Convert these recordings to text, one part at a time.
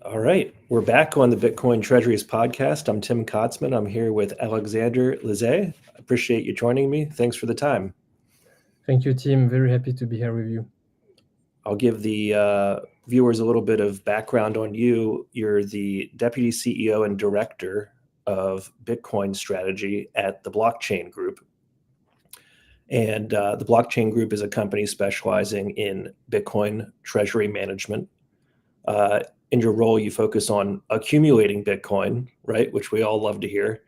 All right, we're back on the Bitcoin Treasuries podcast. I'm Tim Kotzman. I'm here with Alexander Lizet. Appreciate you joining me. Thanks for the time. Thank you, Tim. Very happy to be here with you. I'll give the viewers a little bit of background on you. You're the Deputy CEO and Director of Bitcoin Strategy at the Blockchain Group. And the Blockchain Group is a company specializing in Bitcoin treasury management. In your role, you focus on accumulating Bitcoin, right, which we all love to hear,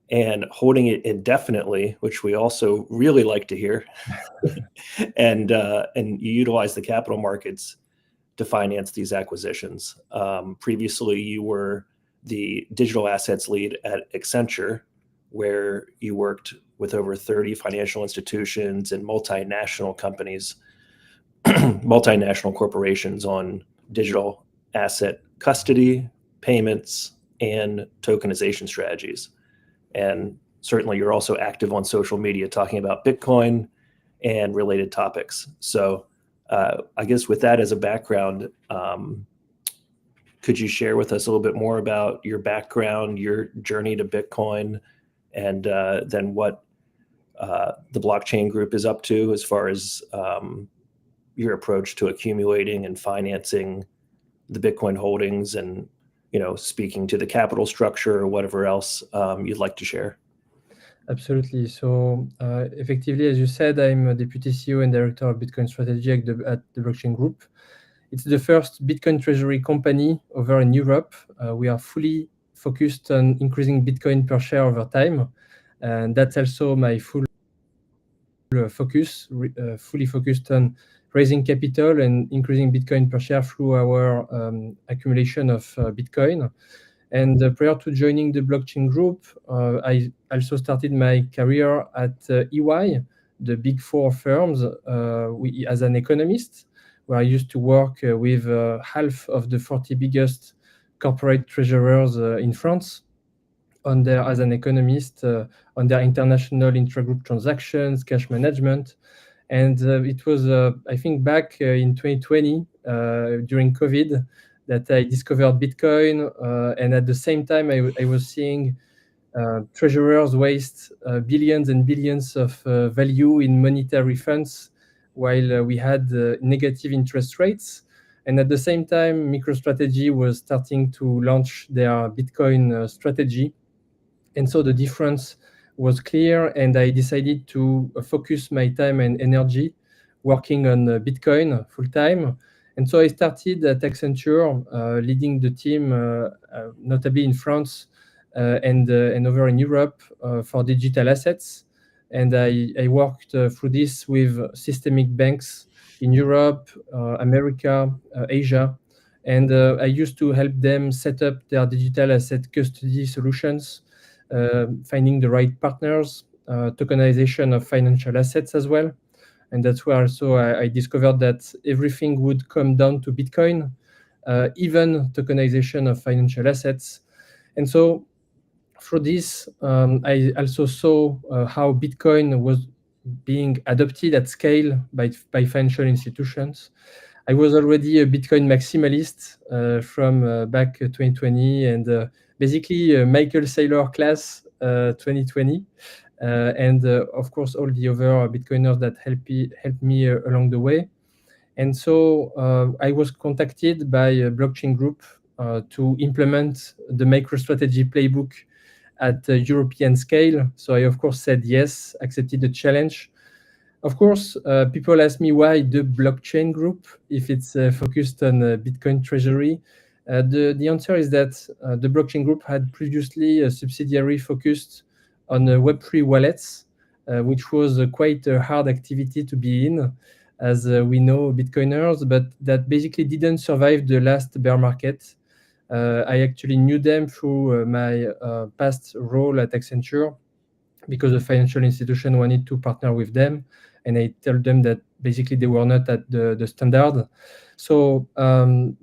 and holding it indefinitely, which we also really like to hear. and you utilize the capital markets to finance these acquisitions. Previously, you were the digital assets lead at Accenture, where you worked with over 30 financial institutions and multinational companies, multinational corporations on digital asset custody, payments, and tokenization strategies. And certainly you're also active on social media talking about Bitcoin and related topics. So I guess with that as a background, could you share with us a little bit more about your background, your journey to Bitcoin, and then what the Blockchain Group is up to as far as your approach to accumulating and financing the Bitcoin holdings, and speaking to the capital structure or whatever else you'd like to share? Absolutely. So effectively, as you said, I'm a Deputy CEO and Director of Bitcoin Strategy at the Blockchain Group. It's the first Bitcoin treasury company over in Europe. We are fully focused on increasing Bitcoin per share over time. And that's also my full focus, fully focused on raising capital and increasing Bitcoin per share through our accumulation of Bitcoin. And prior to joining the Blockchain Group, I also started my career at EY, the big four firms, as an economist, where I used to work with half of the 40 biggest corporate treasurers in France as an economist on their international intragroup transactions, cash management. And it was, I think, back in 2020, during COVID, that I discovered Bitcoin. And at the same time, I was seeing treasurers waste billions and billions of value in monetary funds while we had negative interest rates. And at the same time, MicroStrategy was starting to launch their Bitcoin strategy. And so the difference was clear, and I decided to focus my time and energy working on Bitcoin full time. And so I started at Accenture, leading the team, notably in France and over in Europe for digital assets. And I worked through this with systemic banks in Europe, America, Asia. And I used to help them set up their digital asset custody solutions, finding the right partners, tokenization of financial assets as well. And that's where also I discovered that everything would come down to Bitcoin, even tokenization of financial assets. And so through this, I also saw how Bitcoin was being adopted at scale by financial institutions. I was already a Bitcoin maximalist from back 2020, and basically Michael Saylor class 2020. And of course, all the other Bitcoiners that helped me along the way. And so I was contacted by a Blockchain Group to implement the MicroStrategy playbook at the European scale. So I, of course, said yes, accepted the challenge. Of course, people ask me why the Blockchain Group if it's focused on Bitcoin treasury. The answer is that the Blockchain Group had previously a subsidiary focused on Web3 wallets, which was quite a hard activity to be in, as we know Bitcoiners, but that basically didn't survive the last bear market. I actually knew them through my past role at Accenture, because a financial institution wanted to partner with them, and I told them that basically they were not at the standard. So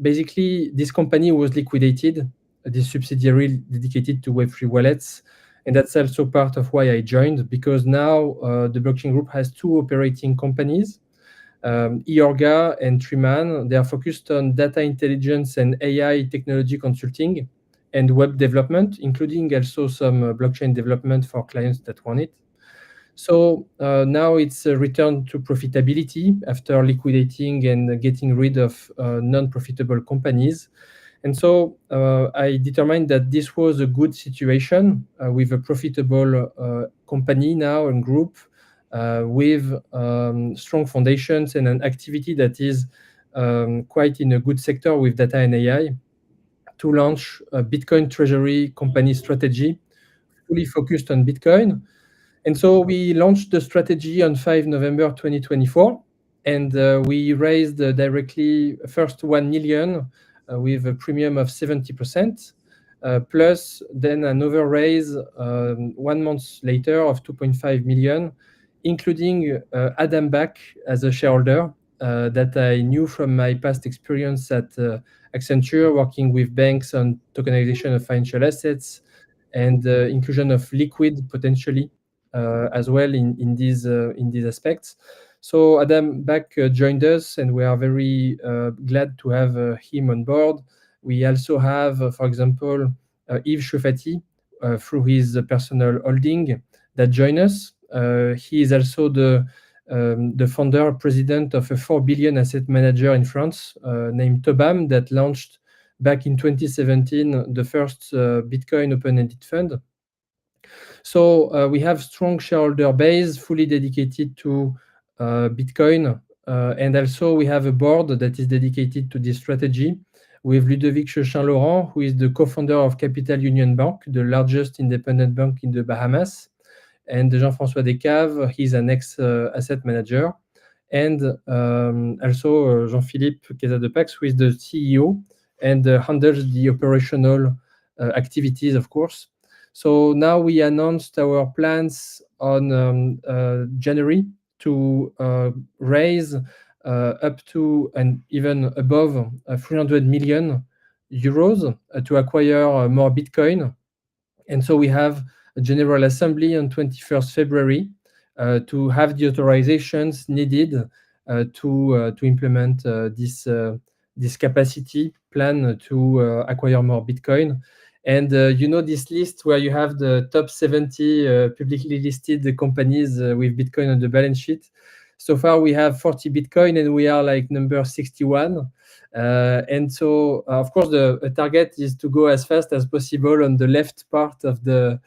basically, this company was liquidated, this subsidiary dedicated to Web3 wallets. And that's also part of why I joined, because now the Blockchain Group has two operating companies. Iorga and Triman. They are focused on data intelligence and AI technology consulting and web development, including also some blockchain development for clients that want it. So now it's a return to profitability after liquidating and getting rid of non-profitable companies. And so I determined that this was a good situation with a profitable company now and group with strong foundations and an activity that is quite in a good sector with data and AI, to launch a Bitcoin treasury company strategy fully focused on Bitcoin. And so we launched the strategy on 5 November 2024, and we raised directly first 1 million with a premium of 70%, plus then another raise 1 month later of 2.5 million, including Adam Back as a shareholder that I knew from my past experience at Accenture, working with banks on tokenization of financial assets and inclusion of liquid potentially as well in these aspects. So Adam Back joined us, and we are very glad to have him on board. We also have, for example, Yves Chauffati through his personal holding that join us. He is also the founder president of a 4 billion asset manager in France named Tobam that launched back in 2017 the first Bitcoin open-ended fund. So we have strong shareholder base fully dedicated to Bitcoin, and also we have a board that is dedicated to this strategy with Ludovic Chauchin-Laurent, who is the co-founder of Capital Union Bank, the largest independent bank in the Bahamas, and Jean-François Descaves, he's an ex-asset manager, and also Jean-Philippe Quesada-de-Pax, who is the CEO and handles the operational activities, of course. So now we announced our plans on January to raise up to and even above 300 million euros to acquire more Bitcoin. And so we have a general assembly on 21st February to have the authorizations needed to implement this capacity plan to acquire more Bitcoin. And you know this list where you have the top 70 publicly listed companies with Bitcoin on the balance sheet. So far, we have 40 Bitcoin, and we are like number 61. And so, of course, the target is to go as fast as possible on the left part of the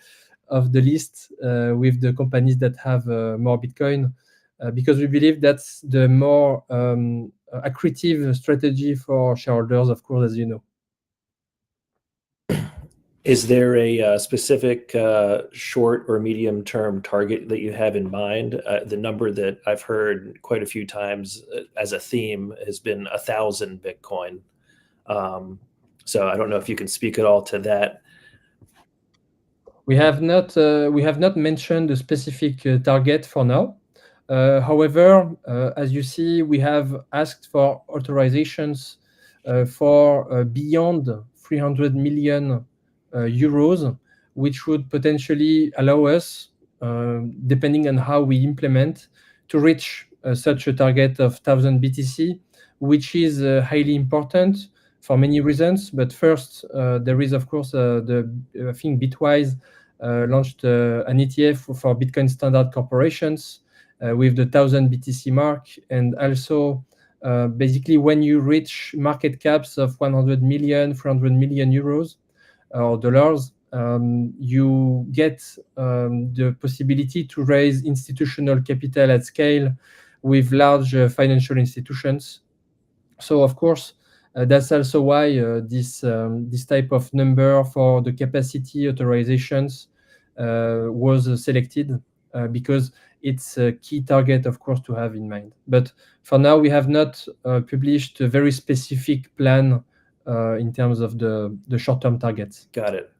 list with the companies that have more Bitcoin, because we believe that's the more accretive strategy for shareholders, of course, as you know. Is there a specific short or medium term target that you have in mind? The number that I've heard quite a few times as a theme has been 1,000 Bitcoin. So I don't know if you can speak at all to that. We have not mentioned a specific target for now. However, as you see, we have asked for authorizations for beyond 300 million euros, which would potentially allow us, depending on how we implement, to reach such a target of 1,000 BTC, which is highly important for many reasons. But first, there is, of course, I think Bitwise launched an ETF for Bitcoin standard corporations with the 1,000 BTC mark, and also basically when you reach market caps of 100 million, 400 million euros or dollars, you get the possibility to raise institutional capital at scale with large financial institutions. So of course, that's also why this type of number for the capacity authorizations was selected, because it's a key target, of course, to have in mind. But for now, we have not published a very specific plan in terms of the short-term targets. Got it.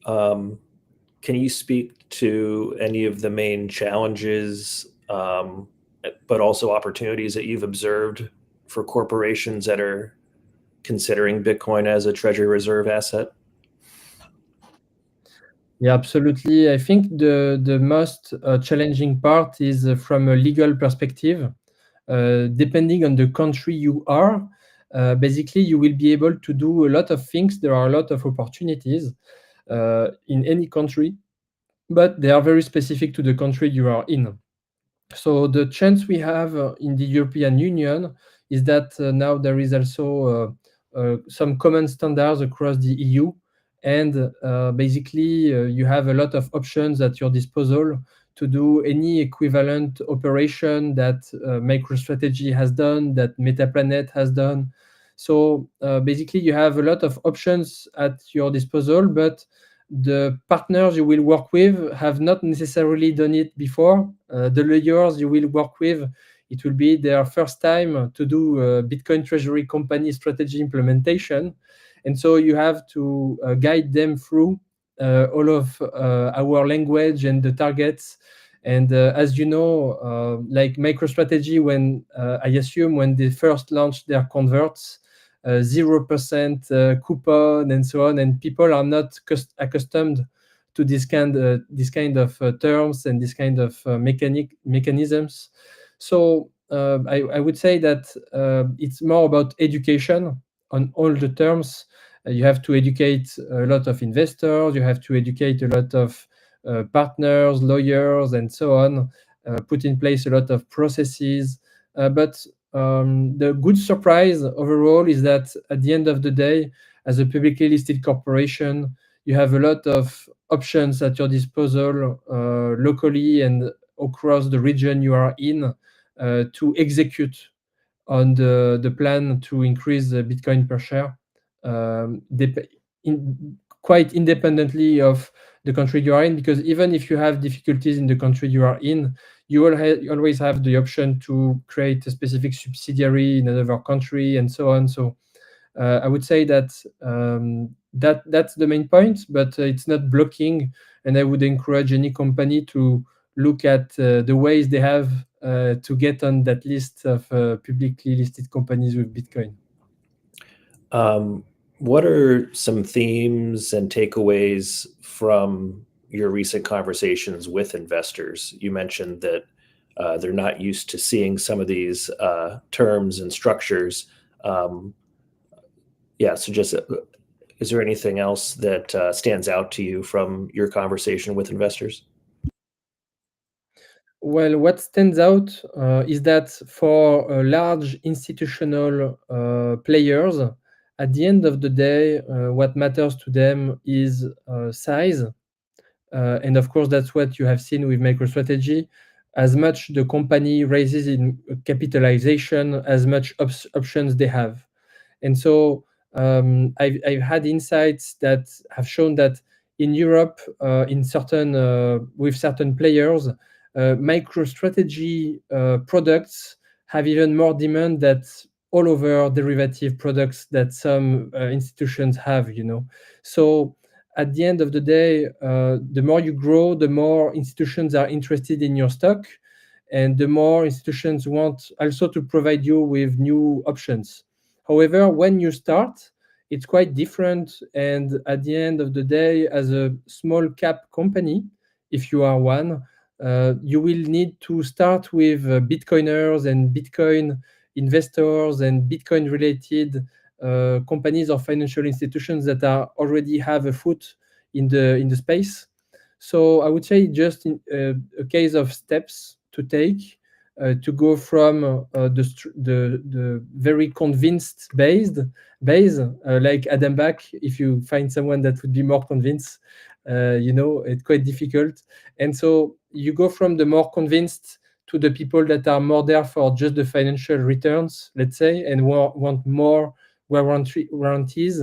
Can you speak to any of the main challenges, but also opportunities that you've observed for corporations that are considering Bitcoin as a treasury reserve asset? Yeah, absolutely. I think the most challenging part is from a legal perspective. depending on the country you are, basically you will be able to do a lot of things. There are a lot of opportunities in any country, but they are very specific to the country you are in. So the chance we have in the European Union is that now there is also some common standards across the EU, and basically you have a lot of options at your disposal to do any equivalent operation that MicroStrategy has done, that Metaplanet has done. So basically you have a lot of options at your disposal, but the partners you will work with have not necessarily done it before. The layers you will work with, it will be their first time to do Bitcoin Treasury Company strategy implementation. And so you have to guide them through all of our language and the targets. And as you know, like MicroStrategy, when I assume when they first launched their converts, 0% coupon and so on, and people are not accustomed to this kind of terms and this kind of mechanisms. So I would say that it's more about education on all the terms. You have to educate a lot of investors, you have to educate a lot of partners, lawyers, and so on, put in place a lot of processes. But the good surprise overall is that at the end of the day, as a publicly listed corporation, you have a lot of options at your disposal locally and across the region you are in to execute on the plan to increase the Bitcoin per share, quite independently of the country you are in, because even if you have difficulties in the country you are in, you always have the option to create a specific subsidiary in another country and so on. So I would say that that's the main point, but it's not blocking. And I would encourage any company to look at the ways they have to get on that list of publicly listed companies with Bitcoin. What are some themes and takeaways from your recent conversations with investors? You mentioned that they're not used to seeing some of these terms and structures. Yeah, so just is there anything else that stands out to you from your conversation with investors? Well, what stands out is that for large institutional players, at the end of the day, what matters to them is size. And of course, that's what you have seen with MicroStrategy. As much the company raises in capitalization, as much options they have. And so I've had insights that have shown that in Europe, with certain players, MicroStrategy products have even more demand that all over derivative products that some institutions have. So at the end of the day, the more you grow, the more institutions are interested in your stock, and the more institutions want also to provide you with new options. However, when you start, it's quite different. And at the end of the day, as a small cap company, if you are one, you will need to start with Bitcoiners and Bitcoin investors and Bitcoin related companies or financial institutions that already have a foot in the space. So I would say just a case of steps to take to go from the very convinced base like Adam Back. If you find someone that would be more convinced, it's quite difficult. And so you go from the more convinced to the people that are more there for just the financial returns, let's say, and want more warranties.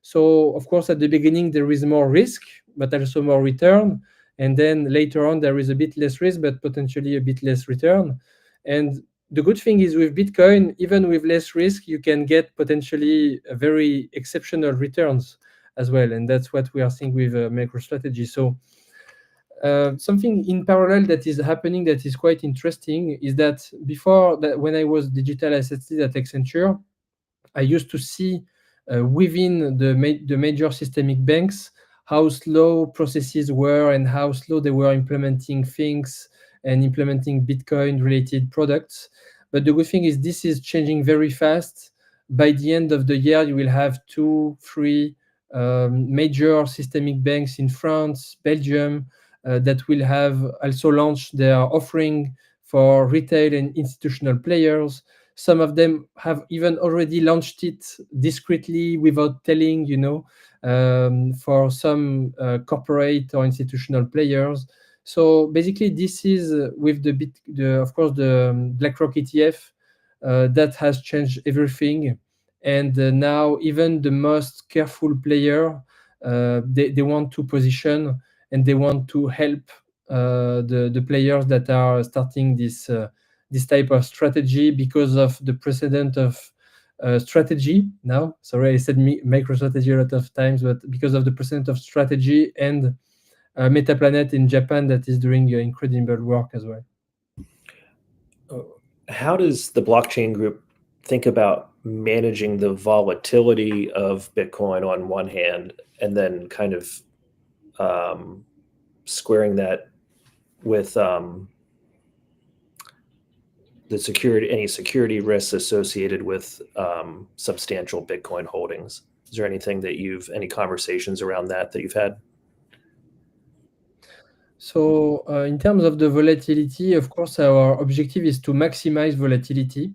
So of course, at the beginning, there is more risk, but also more return. And then later on, there is a bit less risk, but potentially a bit less return. And the good thing is with Bitcoin, even with less risk, you can get potentially very exceptional returns as well. And that's what we are seeing with MicroStrategy. So something in parallel that is happening that is quite interesting is that before that, when I was digital assets lead at Accenture, I used to see within the major systemic banks how slow processes were and how slow they were implementing things and implementing Bitcoin related products. But the good thing is this is changing very fast. By the end of the year, you will have 2, 3 major systemic banks in France, Belgium, that will have also launched their offering for retail and institutional players. Some of them have even already launched it discreetly without telling, for some corporate or institutional players. So basically, this is with of course, the BlackRock ETF that has changed everything. And now even the most careful player, they want to position and they want to help the players that are starting this type of strategy because of the precedent of strategy. Now, sorry, I said MicroStrategy a lot of times, but because of the precedent of strategy and Metaplanet in Japan that is doing incredible work as well. How does the blockchain group think about managing the volatility of Bitcoin on one hand, and then kind of squaring that with any security risks associated with substantial Bitcoin holdings? Is there anything that any conversations around that you've had? So in terms of the volatility, of course, our objective is to maximize volatility.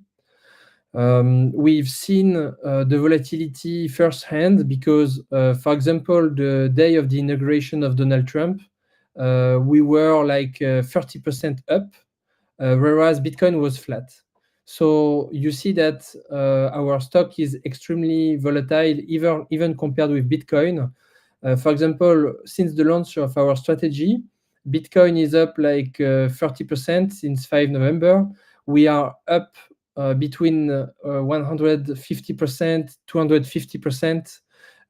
We've seen the volatility firsthand because, for example, the day of the inauguration of Donald Trump, we were like 30% up, whereas Bitcoin was flat. So you see that our stock is extremely volatile, even compared with Bitcoin. For example, since the launch of our strategy, Bitcoin is up like 30% since 5 November. We are up between 150%, 250%,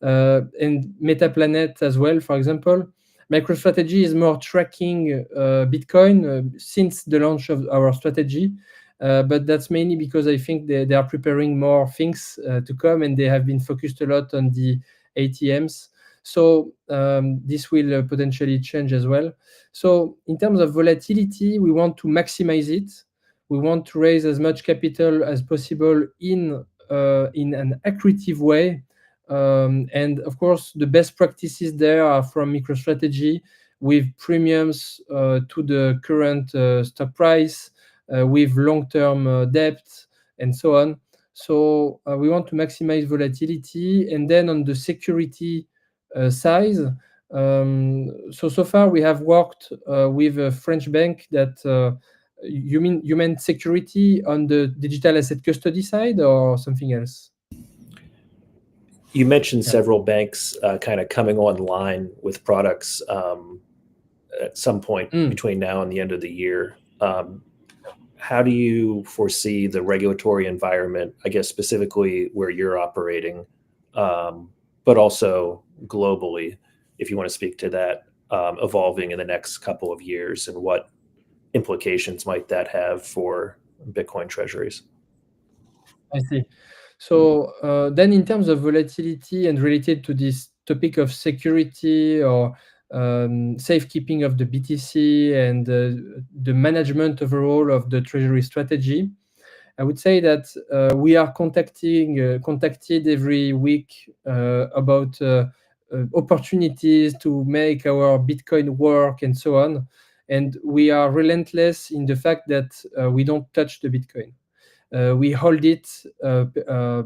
and Metaplanet as well, for example. MicroStrategy is more tracking Bitcoin since the launch of our strategy, but that's mainly because I think they are preparing more things to come, and they have been focused a lot on the ATMs. So this will potentially change as well. So in terms of volatility, we want to maximize it. We want to raise as much capital as possible in an accretive way. And of course, the best practices there are from MicroStrategy with premiums to the current stock price, with long-term debt, and so on. So we want to maximize volatility. And then on the security side, so far we have worked with a French bank that you meant security on the digital asset custody side or something else? You mentioned several banks kind of coming online with products at some point between now and the end of the year. How do you foresee the regulatory environment, I guess specifically where you're operating, but also globally, if you want to speak to that, evolving in the next couple of years, and what implications might that have for Bitcoin treasuries? I see. So then in terms of volatility and related to this topic of security or safekeeping of the BTC and the management overall of the treasury strategy, I would say that we are contacted every week about opportunities to make our Bitcoin work and so on. And we are relentless in the fact that we don't touch the Bitcoin. We hold it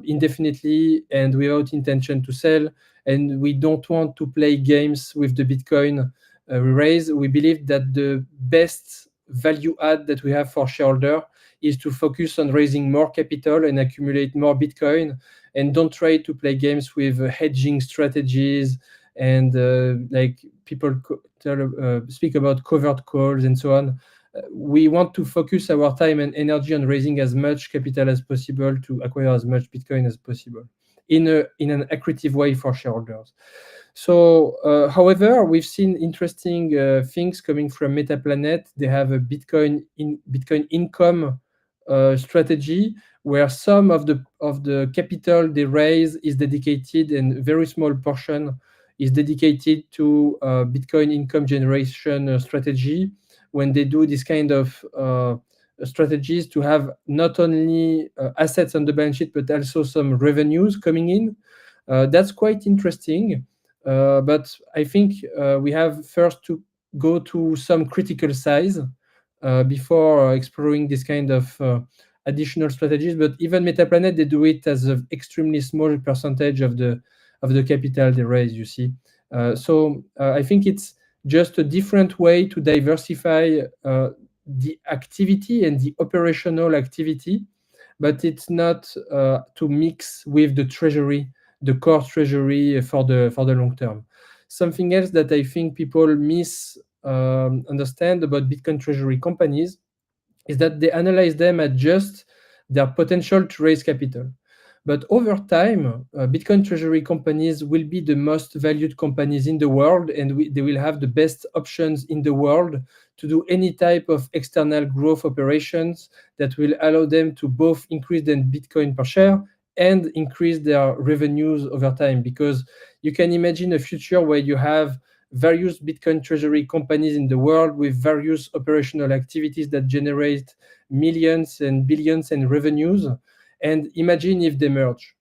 indefinitely and without intention to sell, and we don't want to play games with the Bitcoin we raise. We believe that the best value add that we have for shareholder is to focus on raising more capital and accumulate more Bitcoin, and don't try to play games with hedging strategies and like people speak about covered calls and so on. We want to focus our time and energy on raising as much capital as possible to acquire as much Bitcoin as possible in an accretive way for shareholders. So, however, we've seen interesting things coming from Metaplanet. They have a Bitcoin income strategy where some of the capital they raise is dedicated, and a very small portion is dedicated to Bitcoin income generation strategy. When they do this kind of strategies to have not only assets on the balance sheet, but also some revenues coming in. That's quite interesting. But I think we have first to go to some critical size before exploring this kind of additional strategies. But even Metaplanet, they do it as an extremely small percentage of the capital they raise, you see. So I think it's just a different way to diversify the activity and the operational activity, but it's not to mix with the treasury, the core treasury for the long term. Something else that I think people understand about Bitcoin treasury companies is that they analyze them at just their potential to raise capital. But over time, Bitcoin treasury companies will be the most valued companies in the world, and they will have the best options in the world to do any type of external growth operations that will allow them to both increase their Bitcoin per share and increase their revenues over time. Because you can imagine a future where you have various Bitcoin treasury companies in the world with various operational activities that generate millions and billions in revenues. And imagine if they merge.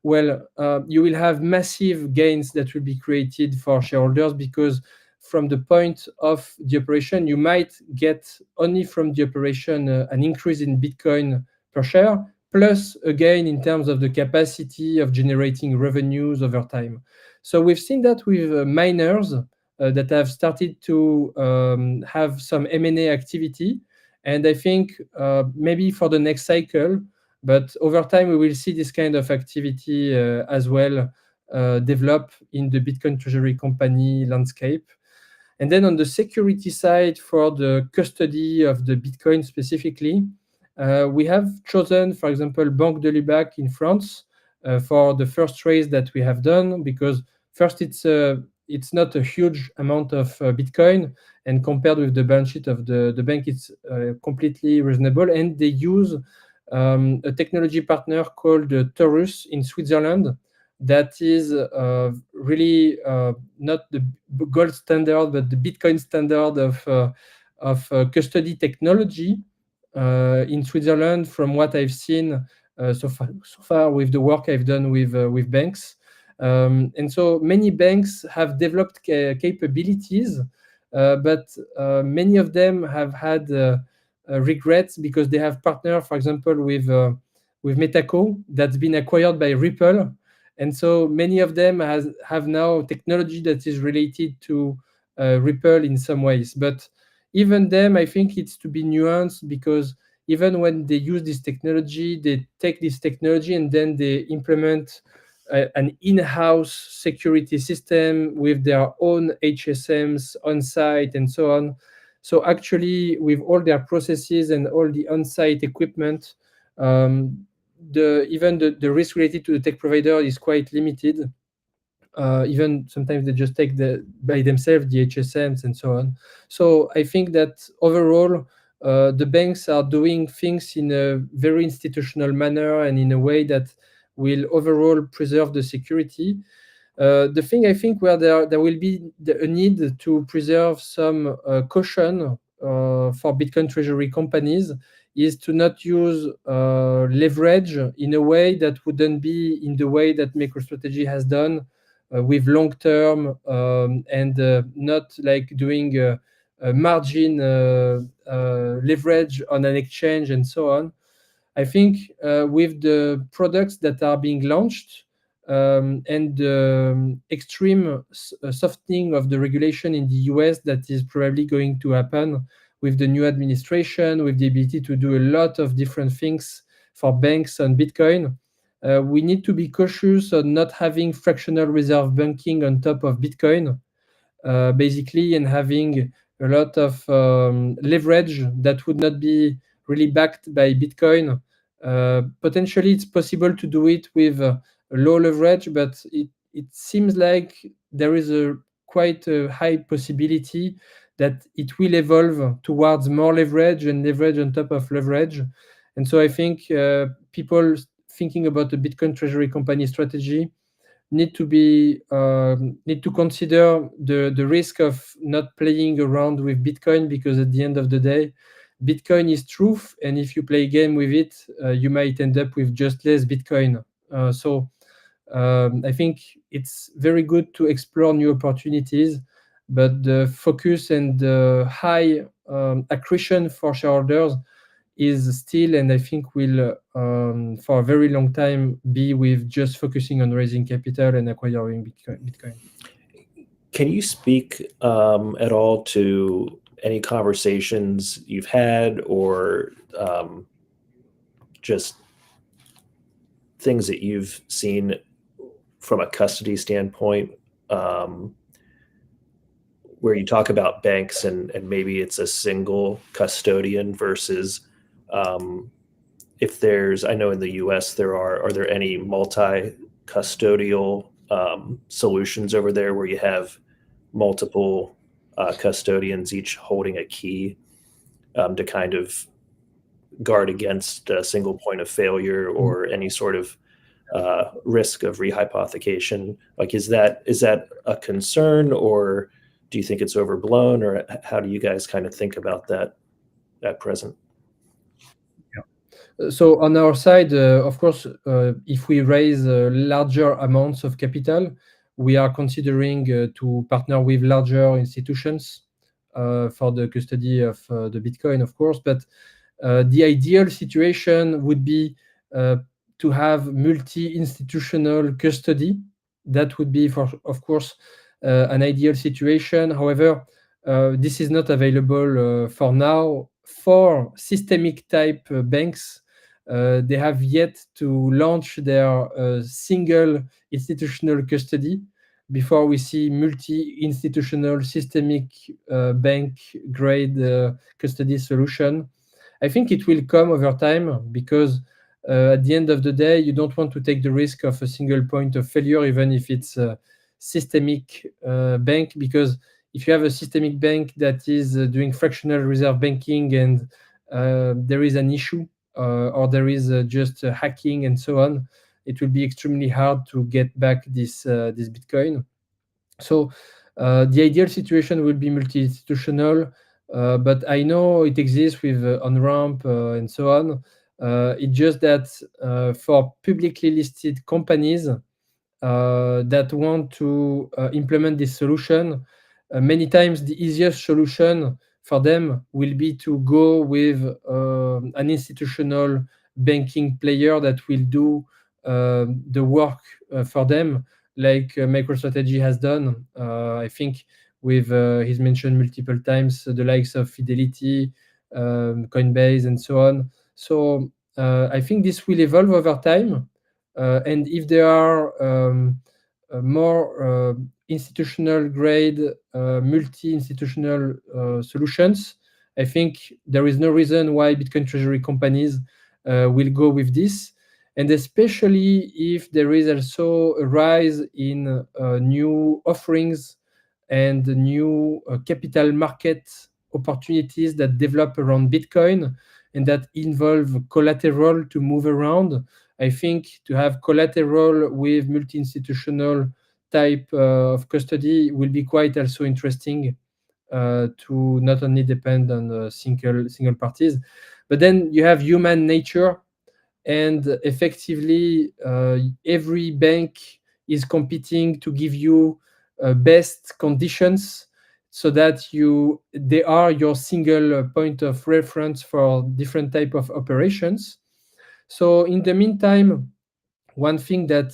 Well, you will have massive gains that will be created for shareholders, because from the point of the operation, you might get only from the operation an increase in Bitcoin per share, plus a gain in terms of the capacity of generating revenues over time. So we've seen that with miners that have started to have some M&A activity. And I think maybe for the next cycle, but over time, we will see this kind of activity as well develop in the Bitcoin treasury company landscape. And then on the security side, for the custody of the Bitcoin specifically, we have chosen, for example, Banque de Lubac in France for the first raise that we have done, because first it's not a huge amount of Bitcoin, and compared with the balance sheet of the bank, it's completely reasonable. And they use a technology partner called Taurus in Switzerland that is really not the gold standard, but the Bitcoin standard of custody technology in Switzerland, from what I've seen so far with the work I've done with banks. And so many banks have developed capabilities, but many of them have had regrets because they have partnered, for example, with Metaco that's been acquired by Ripple. And so many of them have now technology that is related to Ripple in some ways. But even them, I think it's to be nuanced, because even when they use this technology, they take this technology and then they implement an in-house security system with their own HSMs on site and so on. So actually, with all their processes and all the on-site equipment, even the risk related to the tech provider is quite limited. Even sometimes they just take by themselves the HSMs and so on. So I think that overall, the banks are doing things in a very institutional manner and in a way that will overall preserve the security. The thing I think where there will be a need to preserve some caution for Bitcoin treasury companies is to not use leverage in a way that wouldn't be in the way that MicroStrategy has done with long-term and not like doing a margin leverage on an exchange and so on. I think with the products that are being launched and the extreme softening of the regulation in the US that is probably going to happen with the new administration, with the ability to do a lot of different things for banks on Bitcoin, we need to be cautious on not having fractional reserve banking on top of Bitcoin, basically, and having a lot of leverage that would not be really backed by Bitcoin. Potentially, it's possible to do it with a low leverage, but it seems like there is a quite a high possibility that it will evolve towards more leverage and leverage on top of leverage. And so I think people thinking about the Bitcoin treasury company strategy need to consider the risk of not playing around with Bitcoin, because at the end of the day, Bitcoin is truth, and if you play a game with it, you might end up with just less Bitcoin. So I think it's very good to explore new opportunities, but the focus and the high accretion for shareholders is still, and I think will for a very long time be with just focusing on raising capital and acquiring Bitcoin. Can you speak at all to any conversations you've had, or just things that you've seen from a custody standpoint, where you talk about banks and maybe it's a single custodian versus if there's, I know in the US are there any multi-custodial solutions over there where you have multiple custodians each holding a key to kind of guard against a single point of failure or any sort of risk of rehypothecation? Like, is that a concern, or do you think it's overblown, or how do you guys kind of think about that at present? So on our side, of course, if we raise larger amounts of capital, we are considering to partner with larger institutions for the custody of the Bitcoin, of course. But the ideal situation would be to have multi-institutional custody. That would be, of course, an ideal situation. However, this is not available for now for systemic type banks. They have yet to launch their single institutional custody before we see multi-institutional systemic bank grade custody solution. I think it will come over time because at the end of the day, you don't want to take the risk of a single point of failure, even if it's a systemic bank, because if you have a systemic bank that is doing fractional reserve banking and there is an issue or there is just hacking and so on, it will be extremely hard to get back this Bitcoin. So the ideal situation will be multi-institutional, but I know it exists with on-ramp and so on. It's just that for publicly listed companies that want to implement this solution, many times the easiest solution for them will be to go with an institutional banking player that will do the work for them, like MicroStrategy has done. I think with he's mentioned multiple times the likes of Fidelity, Coinbase, and so on. So I think this will evolve over time. And if there are more institutional grade, multi-institutional solutions, I think there is no reason why Bitcoin treasury companies will go with this. And especially if there is also a rise in new offerings and new capital market opportunities that develop around Bitcoin and that involve collateral to move around. I think to have collateral with multi-institutional type of custody will be quite also interesting to not only depend on single parties, but then you have human nature, and effectively every bank is competing to give you best conditions so that they are your single point of reference for different type of operations. So in the meantime, one thing that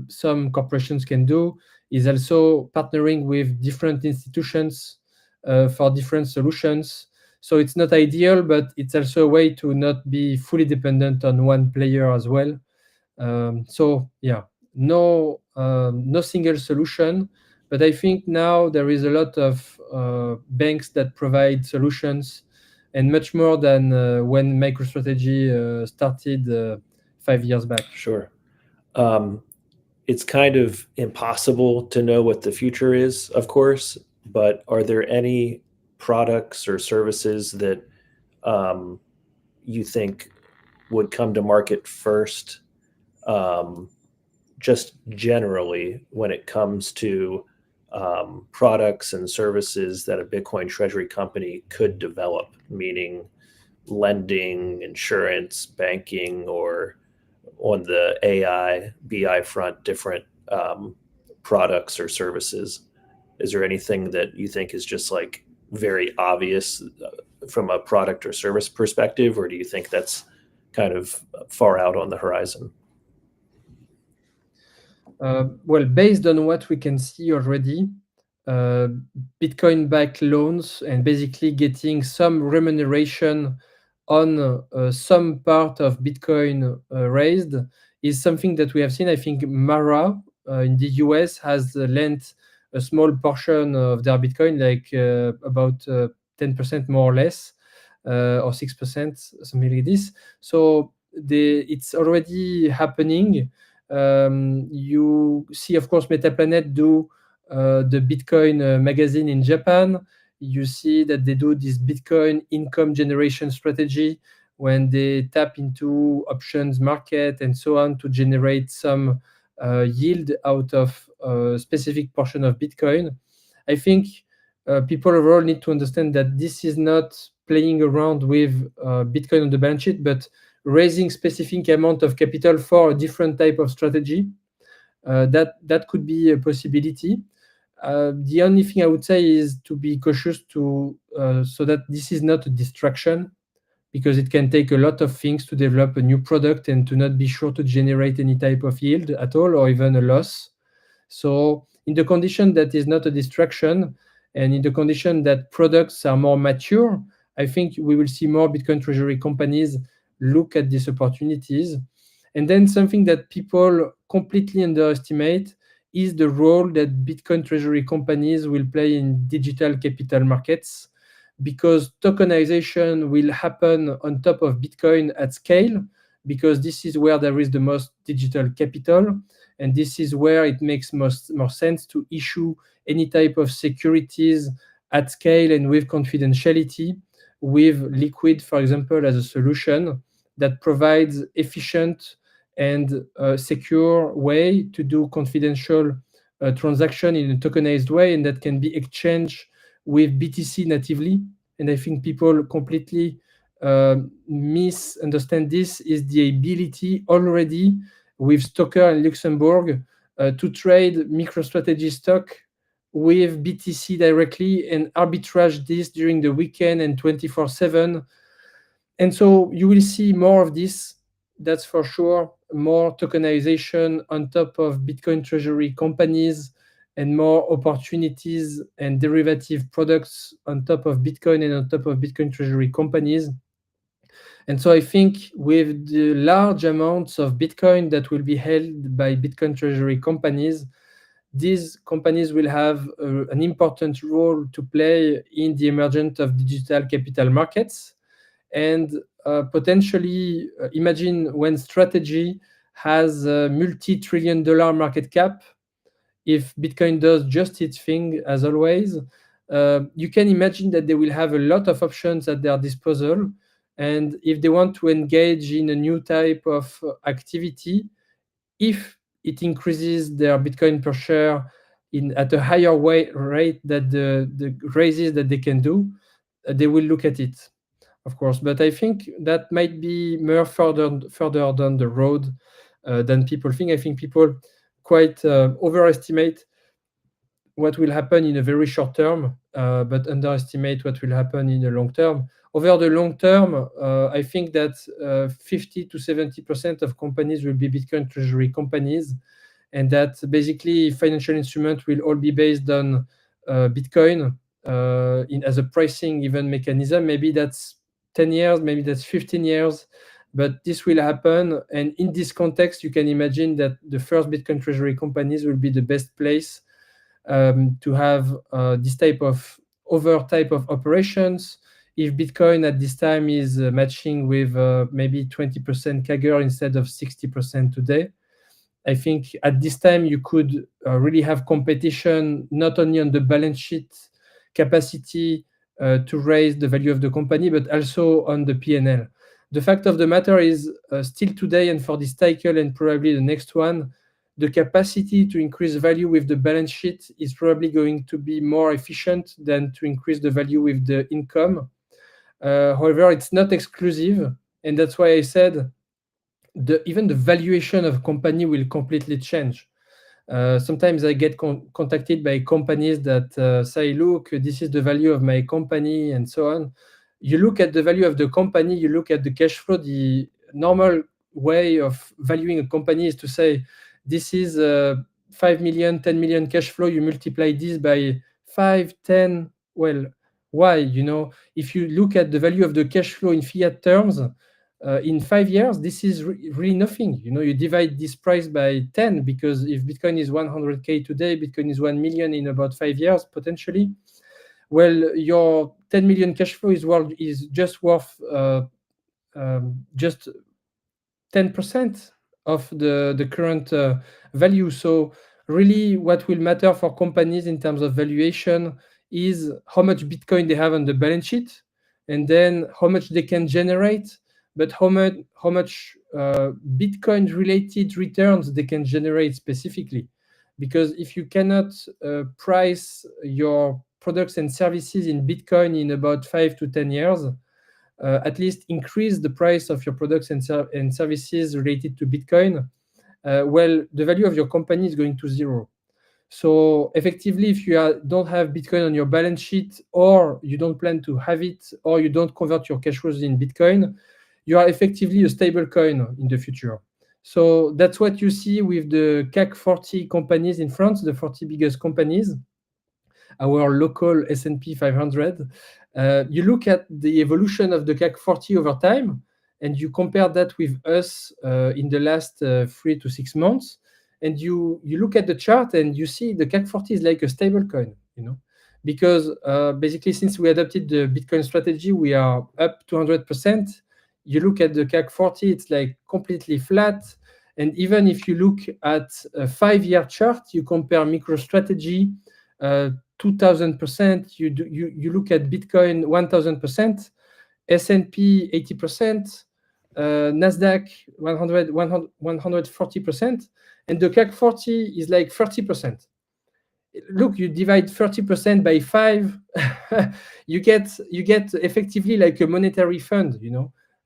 some corporations can do is also partnering with different institutions for different solutions. So it's not ideal, but it's also a way to not be fully dependent on one player as well. So yeah, no single solution, but I think now there is a lot of banks that provide solutions, and much more than when MicroStrategy started 5 years back. Sure. It's kind of impossible to know what the future is, of course, but are there any products or services that you think would come to market first, just generally when it comes to products and services that a Bitcoin treasury company could develop? Meaning, lending, insurance, banking, or on the AI, BI front, different products or services? Is there anything that you think is just like very obvious from a product or service perspective, or do you think that's kind of far out on the horizon? Well, based on what we can see already, uh, Bitcoin-backed loans and basically getting some remuneration on some part of Bitcoin raised is something that we have seen. I think Mara in the US has lent a small portion of their Bitcoin, like about 10% more or less, or 6%, something like this. So it's already happening. You see, of course, Metaplanet do the Bitcoin magazine in Japan. You see that they do this Bitcoin income generation strategy when they tap into options market and so on to generate some yield out of a specific portion of Bitcoin. I think people overall need to understand that this is not playing around with Bitcoin on the balance sheet, but raising specific amount of capital for a different type of strategy. That could be a possibility. The only thing I would say is to be cautious so that this is not a distraction, because it can take a lot of things to develop a new product and to not be sure to generate any type of yield at all or even a loss. So in the condition that is not a distraction and in the condition that products are more mature, I think we will see more Bitcoin treasury companies look at these opportunities. And then something that people completely underestimate is the role that Bitcoin treasury companies will play in digital capital markets, because tokenization will happen on top of Bitcoin at scale, because this is where there is the most digital capital, and this is where it makes more sense to issue any type of securities at scale and with confidentiality, with Liquid, for example, as a solution that provides efficient and secure way to do confidential transaction in a tokenized way, and that can be exchanged with BTC natively. And I think people completely misunderstand this is the ability already with Stoker in Luxembourg to trade MicroStrategy stock with BTC directly and arbitrage this during the weekend and 24/7. And so you will see more of this, that's for sure, more tokenization on top of Bitcoin treasury companies and more opportunities and derivative products on top of Bitcoin and on top of Bitcoin treasury companies. And so I think with the large amounts of Bitcoin that will be held by Bitcoin treasury companies, these companies will have an important role to play in the emergence of digital capital markets. And potentially imagine when strategy has a multi-trillion dollar market cap, if Bitcoin does just its thing as always, you can imagine that they will have a lot of options at their disposal. And if they want to engage in a new type of activity, if it increases their Bitcoin per share at a higher rate than the raises that they can do, they will look at it, of course. But I think that might be more further down the road than people think. I think people quite overestimate what will happen in a very short term, but underestimate what will happen in the long term. Over the long term, I think that 50 to 70% of companies will be Bitcoin treasury companies, and that basically financial instruments will all be based on Bitcoin as a pricing even mechanism. Maybe that's 10 years, maybe that's 15 years, but this will happen. And in this context, you can imagine that the first Bitcoin treasury companies will be the best place to have this type of operations. If Bitcoin at this time is matching with maybe 20% CAGR instead of 60% today, I think at this time you could really have competition not only on the balance sheet capacity to raise the value of the company, but also on the P&L. The fact of the matter is still today, and for this cycle and probably the next one, the capacity to increase value with the balance sheet is probably going to be more efficient than to increase the value with the income. However, it's not exclusive, and that's why I said even the valuation of a company will completely change. Sometimes I get contacted by companies that say, look, this is the value of my company, and so on. You look at the value of the company, you look at the cash flow. The normal way of valuing a company is to say, this is 5 million, 10 million cash flow. You multiply this by 5, 10. Well, why? If you look at the value of the cash flow in fiat terms, in 5 years, this is really nothing. You divide this price by 10, because if Bitcoin is 100K today, Bitcoin is 1 million in about 5 years, potentially. Well, your 10 million cash flow is just worth just 10% of the current value. So really what will matter for companies in terms of valuation is how much Bitcoin they have on the balance sheet, and then how much they can generate, but how much Bitcoin related returns they can generate specifically. Because if you cannot price your products and services in Bitcoin in about 5 to 10 years, at least increase the price of your products and services related to Bitcoin, well, the value of your company is going to zero. So effectively, if you don't have Bitcoin on your balance sheet, or you don't plan to have it, or you don't convert your cash flows in Bitcoin, you are effectively a stable coin in the future. So that's what you see with the CAC 40 companies in France, the 40 biggest companies, our local S&P 500. You look at the evolution of the CAC 40 over time, and you compare that with us in the last 3 to 6 months, and you look at the chart and you see the CAC 40 is like a stable coin, because basically, since we adopted the Bitcoin strategy, we are up 200%. You look at the CAC 40, it's like completely flat. And even if you look at a 5-year chart, you compare MicroStrategy, 2000%, you look at Bitcoin 1000%, S&P 80%, Nasdaq 140%, and the CAC 40 is like 30%. Look, you divide 30% by 5, you get effectively like a monetary fund.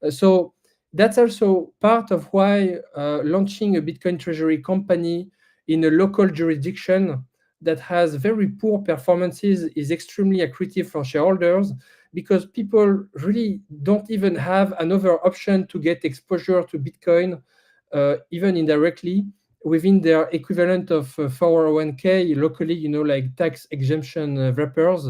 So that's also part of why launching a Bitcoin treasury company in a local jurisdiction that has very poor performances is extremely accretive for shareholders, because people really don't even have another option to get exposure to Bitcoin, even indirectly, within their equivalent of 401k locally, like tax exemption wrappers.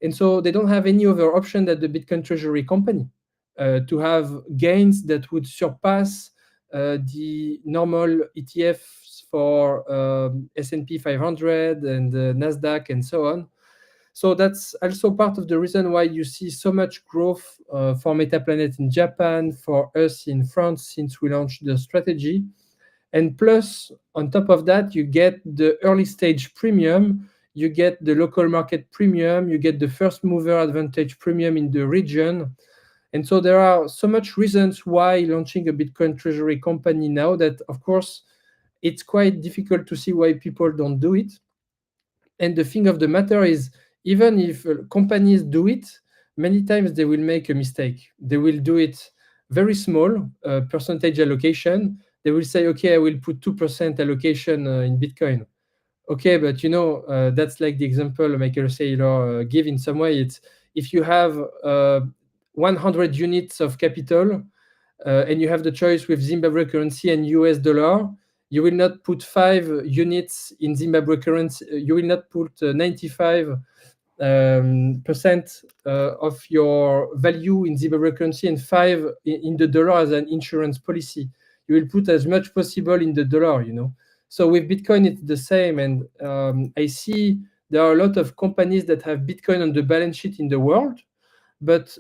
And so they don't have any other option than the Bitcoin treasury company to have gains that would surpass the normal ETFs for S&P 500 and Nasdaq and so on. So that's also part of the reason why you see so much growth for Metaplanet in Japan, for us in France, since we launched the strategy. And plus, on top of that, you get the early stage premium, you get the local market premium, you get the first mover advantage premium in the region. And so there are so much reasons why launching a Bitcoin treasury company now that, of course, it's quite difficult to see why people don't do it. And the thing of the matter is, even if companies do it, many times they will make a mistake. They will do it very small, percentage allocation. They will say, okay, I will put 2% allocation in Bitcoin. Okay, but that's like the example Michael Saylor gave in some way. It's if you have 100 units of capital and you have the choice with Zimbabwe currency and US dollar, you will not put 5 units in Zimbabwe currency. You will not put 95% of your value in Zimbabwe currency and 5 in the dollar as an insurance policy. You will put as much possible in the dollar, So with Bitcoin, it's the same. And I see there are a lot of companies that have Bitcoin on the balance sheet in the world, but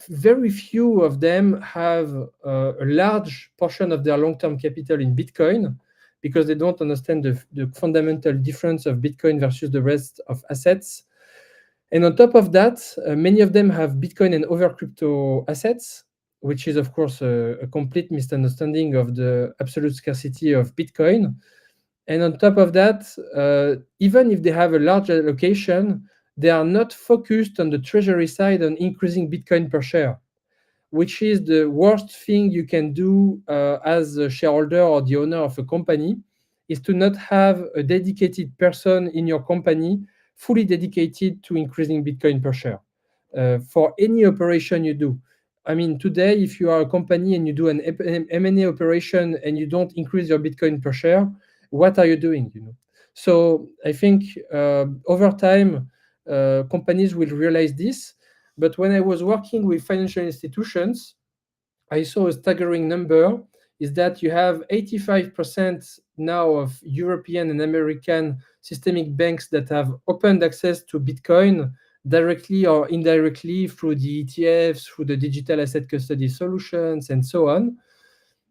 very few of them have a large portion of their long-term capital in Bitcoin, because they don't understand the fundamental difference of Bitcoin versus the rest of assets. And on top of that, many of them have Bitcoin and other crypto assets, which is, of course, a complete misunderstanding of the absolute scarcity of Bitcoin. And on top of that, even if they have a large allocation, they are not focused on the treasury side on increasing Bitcoin per share, which is the worst thing you can do as a shareholder or the owner of a company, is to not have a dedicated person in your company fully dedicated to increasing Bitcoin per share for any operation you do. I mean, today, if you are a company and you do an M&A operation and you don't increase your Bitcoin per share, what are you doing? So I think over time, companies will realize this. But when I was working with financial institutions, I saw a staggering number is that you have 85% now of European and American systemic banks that have opened access to Bitcoin directly or indirectly through the ETFs, through the digital asset custody solutions, and so on.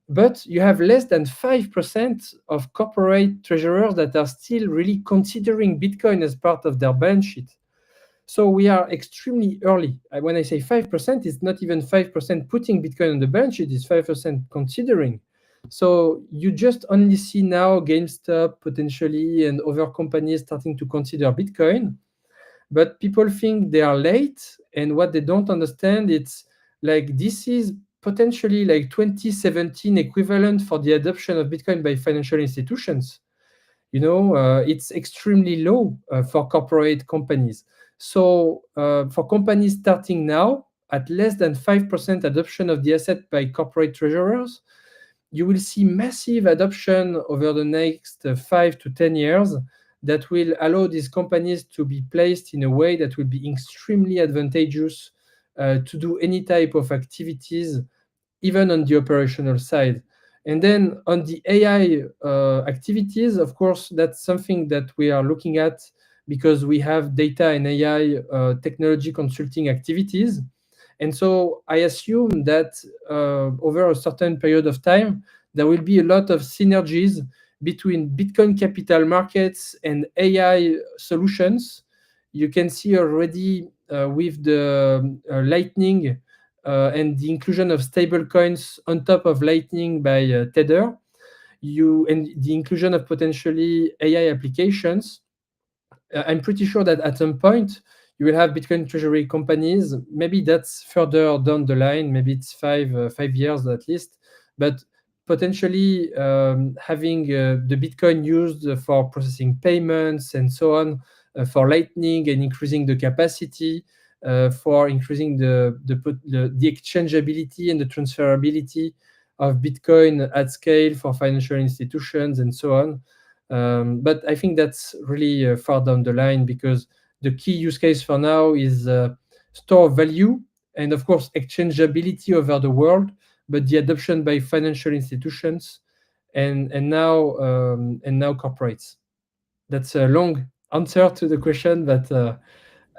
But you have less than 5% of corporate treasurers that are still really considering Bitcoin as part of their balance sheet. So we are extremely early. When I say 5%, it's not even 5% putting Bitcoin on the balance sheet, it's 5% considering. So you just only see now GameStop potentially and other companies starting to consider Bitcoin. But people think they are late, and what they don't understand, it's like this is potentially like 2017 equivalent for the adoption of Bitcoin by financial institutions. It's extremely low for corporate companies. So for companies starting now at less than 5% adoption of the asset by corporate treasurers, you will see massive adoption over the next 5 to 10 years that will allow these companies to be placed in a way that will be extremely advantageous to do any type of activities, even on the operational side. And then on the AI activities, of course, that's something that we are looking at because we have data and AI technology consulting activities. And so I assume that over a certain period of time, there will be a lot of synergies between Bitcoin capital markets and AI solutions. You can see already with the Lightning and the inclusion of stable coins on top of Lightning by Tether, and the inclusion of potentially AI applications. I'm pretty sure that at some point you will have Bitcoin treasury companies. Maybe that's further down the line. Maybe it's 5 years at least. But potentially having the Bitcoin used for processing payments and so on for Lightning and increasing the capacity, for increasing the exchangeability and the transferability of Bitcoin at scale for financial institutions and so on. But I think that's really far down the line because the key use case for now is store value and, of course, exchangeability over the world, but the adoption by financial institutions and now corporates. That's a long answer to the question, but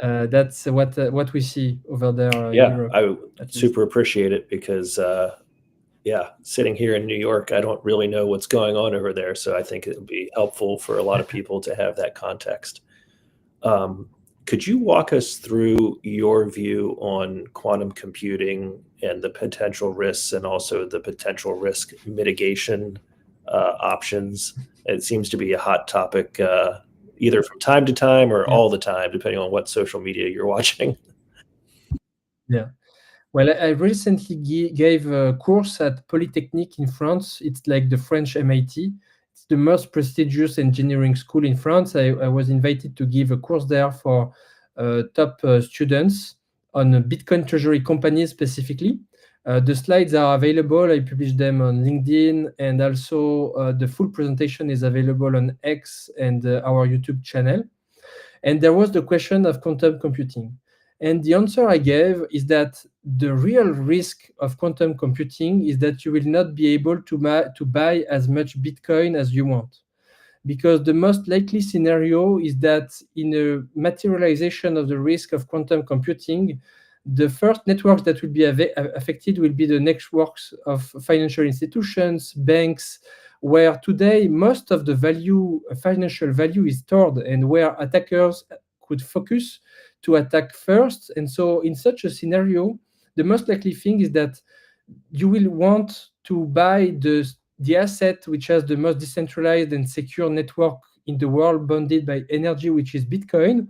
that's what we see over there in Yeah, Europe. I super appreciate it because sitting here in New York, I don't really know what's going on over there. So I think it would be helpful for a lot of people to have that context. Could you walk us through your view on quantum computing and the potential risks and also the potential risk mitigation options? It seems to be a hot topic either from time to time or all the time, depending on what social media you're watching. Yeah. Well, I recently gave a course at Polytechnique in France. It's like the French MIT. It's the most prestigious engineering school in France. I was invited to give a course there for top students on Bitcoin treasury companies specifically. The slides are available. I published them on LinkedIn, and also the full presentation is available on X and our YouTube channel. And there was the question of quantum computing. And the answer I gave is that the real risk of quantum computing is that you will not be able to buy as much Bitcoin as you want. Because the most likely scenario is that in a materialization of the risk of quantum computing, the first networks that will be affected will be the networks of financial institutions, banks, where today most of the financial value is stored and where attackers could focus to attack first. And so in such a scenario, the most likely thing is that you will want to buy the asset which has the most decentralized and secure network in the world bounded by energy, which is Bitcoin.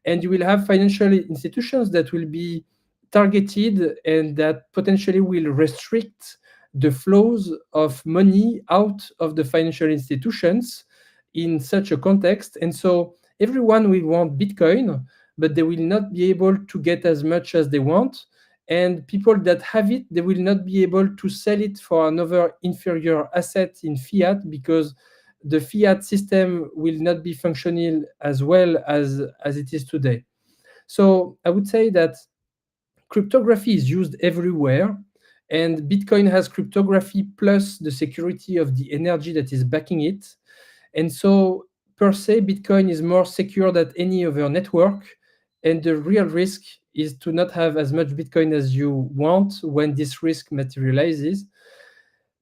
and you will have financial institutions that will be targeted and that potentially will restrict the flows of money out of the financial institutions in such a context. And so everyone will want Bitcoin, but they will not be able to get as much as they want. And people that have it, they will not be able to sell it for another inferior asset in fiat, because the fiat system will not be functional as well as it is today. So I would say that cryptography is used everywhere, and Bitcoin has cryptography plus the security of the energy that is backing it. And so, per se, Bitcoin is more secure than any other network. And the real risk is to not have as much Bitcoin as you want when this risk materializes.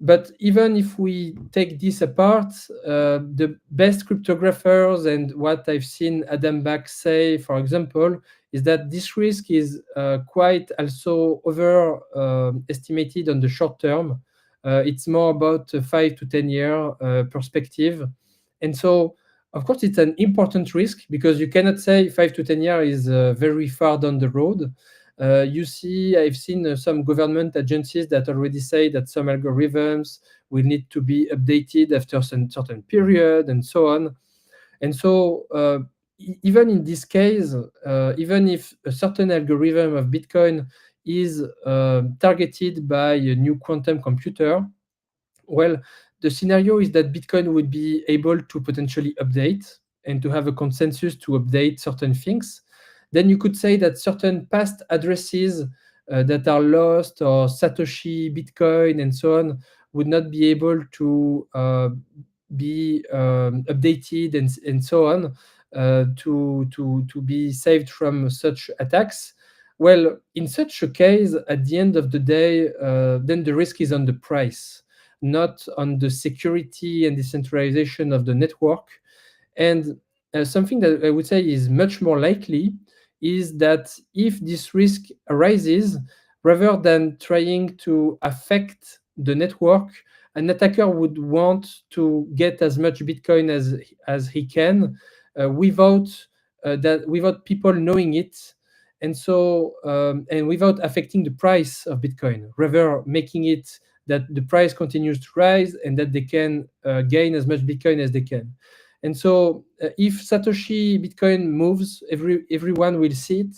But even if we take this apart, the best cryptographers and what I've seen Adam Back say, for example, is that this risk is quite also overestimated on the short term. It's more about a 5 to 10 year perspective. And so, of course, it's an important risk because you cannot say 5 to 10 years is very far down the road. I've seen some government agencies that already say that some algorithms will need to be updated after a certain period and so on. And so, even in this case, even if a certain algorithm of Bitcoin is targeted by a new quantum computer, well, the scenario is that Bitcoin would be able to potentially update and to have a consensus to update certain things. Then you could say that certain past addresses that are lost, or Satoshi, Bitcoin, and so on, would not be able to be updated and so on to be saved from such attacks. Well, in such a case, at the end of the day, then the risk is on the price, not on the security and decentralization of the network. And something that I would say is much more likely is that if this risk arises, rather than trying to affect the network, an attacker would want to get as much Bitcoin as he can without people knowing it, and so and without affecting the price of Bitcoin, rather making it that the price continues to rise and that they can gain as much Bitcoin as they can. And so if Satoshi Bitcoin moves, everyone will see it.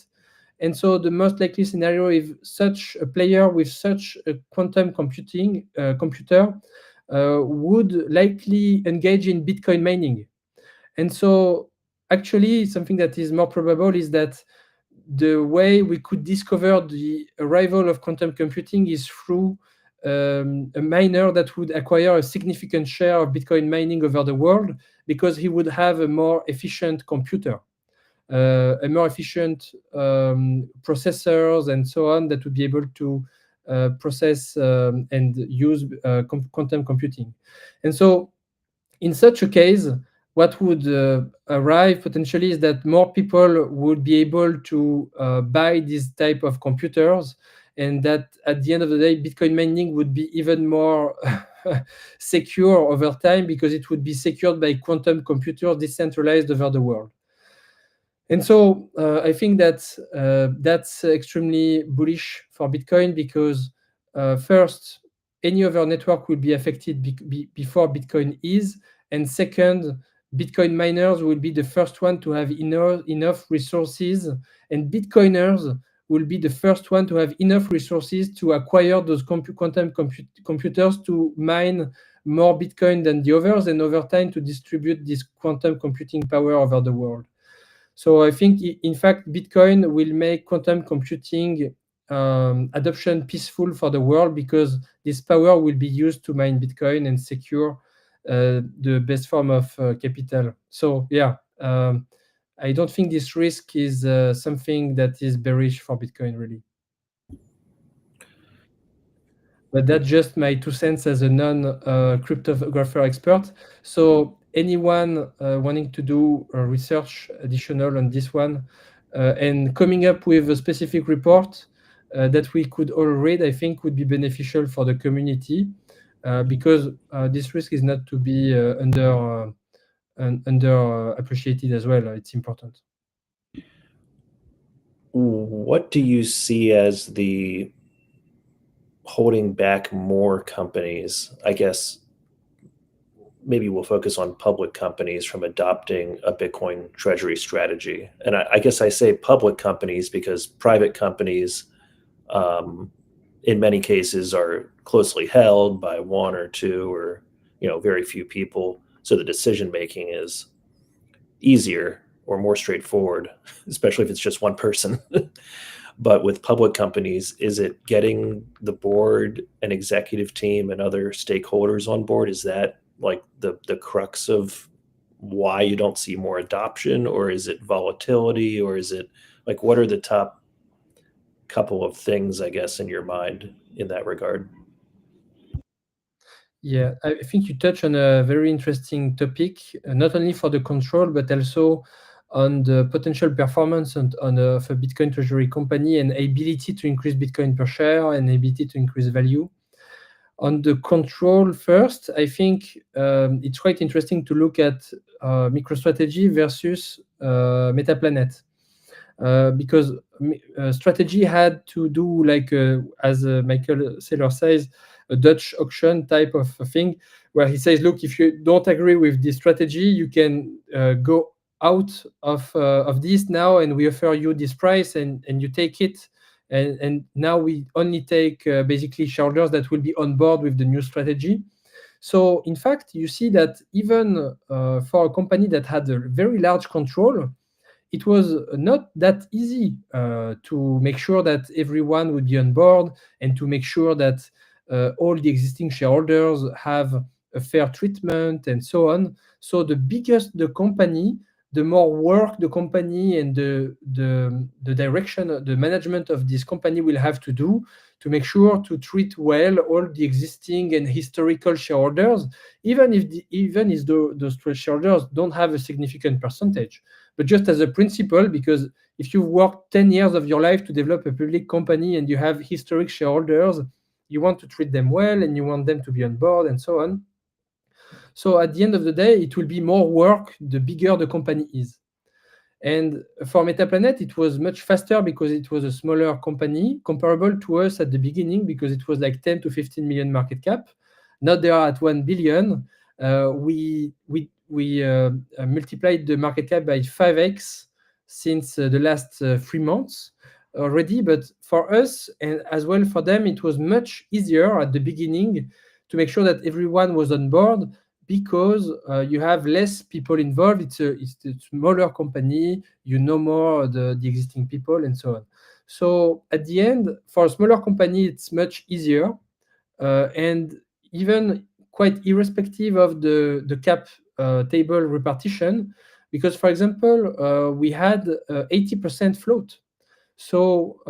And so the most likely scenario is such a player with such a quantum computer would likely engage in Bitcoin mining. And so actually something that is more probable is that the way we could discover the arrival of quantum computing is through a miner that would acquire a significant share of Bitcoin mining over the world, because he would have a more efficient computer, a more efficient processors and so on, that would be able to process and use quantum computing. And so in such a case, what would arrive potentially is that more people would be able to buy these type of computers, and that at the end of the day, Bitcoin mining would be even more secure over time, because it would be secured by quantum computers decentralized over the world. And so I think that that's extremely bullish for Bitcoin, because first, any other network will be affected before Bitcoin is, and second, Bitcoin miners will be the first one to have enough resources, and Bitcoiners will be the first one to have enough resources to acquire those quantum computers to mine more Bitcoin than the others, and over time to distribute this quantum computing power over the world. So I think, in fact, Bitcoin will make quantum computing adoption peaceful for the world, because this power will be used to mine Bitcoin and secure the best form of capital. So yeah, I don't think this risk is something that is bearish for Bitcoin, really. But that's just my 2 cents as a non-cryptographer expert. So anyone wanting to do research additional on this one and coming up with a specific report that we could all read, I think would be beneficial for the community, because this risk is not to be underappreciated as well. It's important. what do you see as the holding back more companies? I guess maybe we'll focus on public companies from adopting a Bitcoin treasury strategy. And I guess I say public companies because private companies, um, in many cases, are closely held by one or two or very few people. So the decision making is easier or more straightforward, especially if it's just one person. But with public companies, is it getting the board and executive team and other stakeholders on board? Is that like the crux of why you don't see more adoption, or is it volatility, or is it like what are the top couple of things, I guess, in your mind in that regard? Yeah, I think you touch on a very interesting topic, not only for the control, but also on the potential performance of a Bitcoin treasury company and ability to increase Bitcoin per share and ability to increase value. On the control first, I think it's quite interesting to look at MicroStrategy versus Metaplanet. Because strategy had to do like as Michael Saylor says, a Dutch auction type of thing, where he says, look, if you don't agree with this strategy, you can go out of this now, and we offer you this price, and you take it. And now we only take basically shareholders that will be on board with the new strategy. So in fact, you see that even for a company that had a very large control, it was not that easy to make sure that everyone would be on board and to make sure that all the existing shareholders have a fair treatment and so on. So the biggest the company, the more work the company and the direction, the management of this company will have to do to make sure to treat well all the existing and historical shareholders, even if those shareholders don't have a significant percentage. But just as a principle, because if you've worked 10 years of your life to develop a public company and you have historic shareholders, you want to treat them well and you want them to be on board and so on. So at the end of the day, it will be more work the bigger the company is. And for Metaplanet, it was much faster because it was a smaller company, comparable to us at the beginning because it was like 10 to 15 million market cap. Now they are at 1 billion. We multiplied the market cap by 5x since the last 3 months already. But for us and as well for them, it was much easier at the beginning to make sure that everyone was on board because you have less people involved. It's a smaller company, you know more the existing people and so on. So at the end, for a smaller company, it's much easier and even quite irrespective of the cap table repartition, because for example, we had 80% float. So,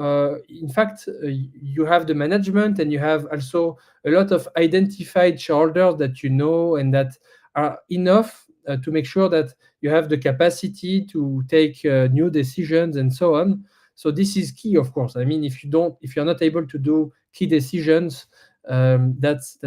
in fact, you have the management and you have also a lot of identified shareholders that you know and that are enough to make sure that you have the capacity to take new decisions and so on. So this is key, of course. I mean, if you're not able to do key decisions, that's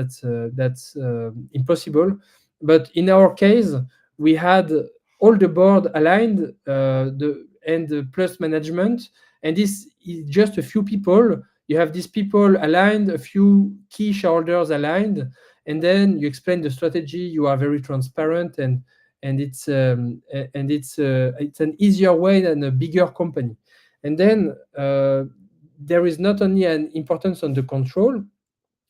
impossible. But in our case, we had all the board aligned, and plus management, and this is just a few people. You have these people aligned, a few key shareholders aligned, and then you explain the strategy. You are very transparent, and it's an easier way than a bigger company. And then there is not only an importance on the control,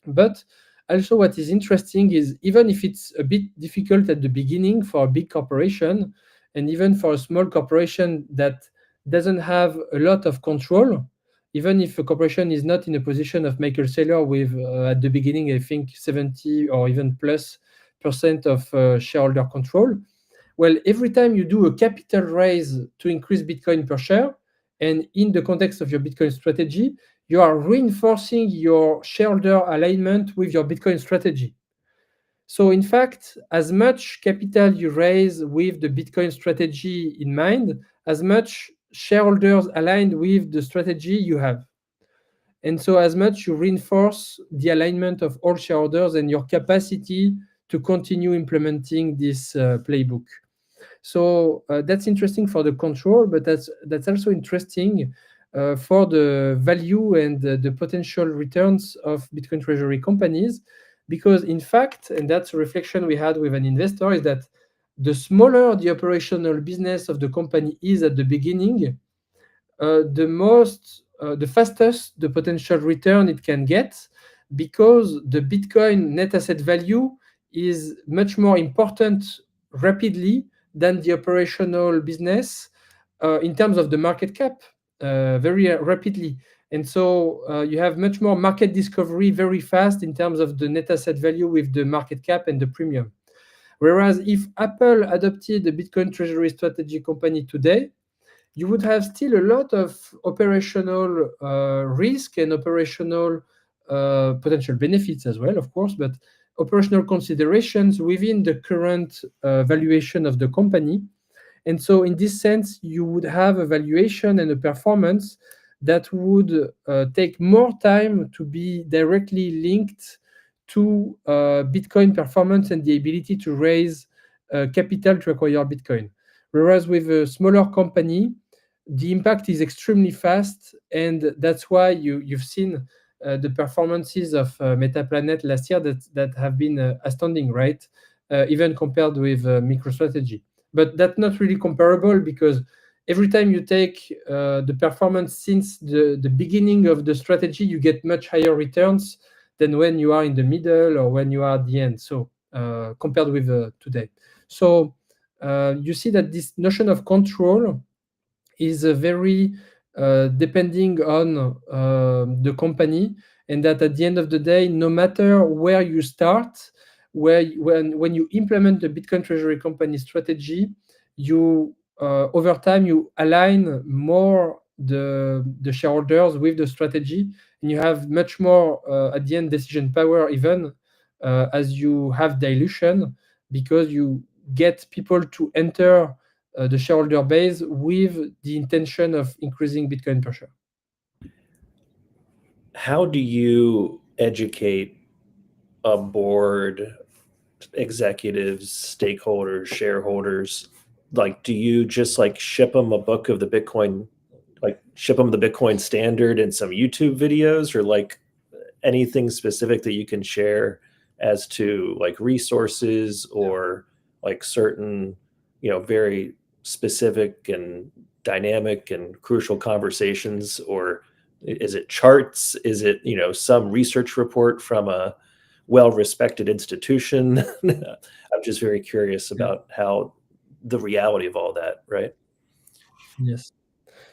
but also what is interesting is even if it's a bit difficult at the beginning for a big corporation, and even for a small corporation that doesn't have a lot of control, even if a corporation is not in a position of Michael Saylor with at the beginning, I think 70 or even plus percent of shareholder control. Well, every time you do a capital raise to increase Bitcoin per share, and in the context of your Bitcoin strategy, you are reinforcing your shareholder alignment with your Bitcoin strategy. So in fact, as much capital you raise with the Bitcoin strategy in mind, as much shareholders aligned with the strategy you have. And so as much you reinforce the alignment of all shareholders and your capacity to continue implementing this playbook. So that's interesting for the control, but that's also interesting for the value and the potential returns of Bitcoin treasury companies. Because in fact, and that's a reflection we had with an investor, is that the smaller the operational business of the company is at the beginning, the fastest the potential return it can get, because the Bitcoin net asset value is much more important rapidly than the operational business in terms of the market cap, very rapidly. And so you have much more market discovery very fast in terms of the net asset value with the market cap and the premium. Whereas if Apple adopted the Bitcoin treasury strategy company today, you would have still a lot of operational risk and operational potential benefits as well, of course, but operational considerations within the current valuation of the company. And so in this sense, you would have a valuation and a performance that would take more time to be directly linked to Bitcoin performance and the ability to raise capital to acquire Bitcoin. Whereas with a smaller company, the impact is extremely fast, and that's why you've seen the performances of MetaPlanet last year that have been astounding, right? Even compared with MicroStrategy. But that's not really comparable, because every time you take the performance since the beginning of the strategy, you get much higher returns than when you are in the middle or when you are at the end. So compared with today. So you see that this notion of control is very depending on the company, and that at the end of the day, no matter where you start, when you implement the Bitcoin treasury company strategy, you over time you align more the shareholders with the strategy, and you have much more at the end decision power, even as you have dilution, because you get people to enter the shareholder base with the intention of increasing Bitcoin per share. How do you educate a board, executives, stakeholders, shareholders? Like, do you just like ship them a book of the Bitcoin, like ship them the Bitcoin standard and some YouTube videos, or like anything specific that you can share as to like resources or like certain, very specific and dynamic and crucial conversations? Or is it charts? Is it, some research report from a well-respected institution? I'm just very curious about how the reality of all that, right? Yes.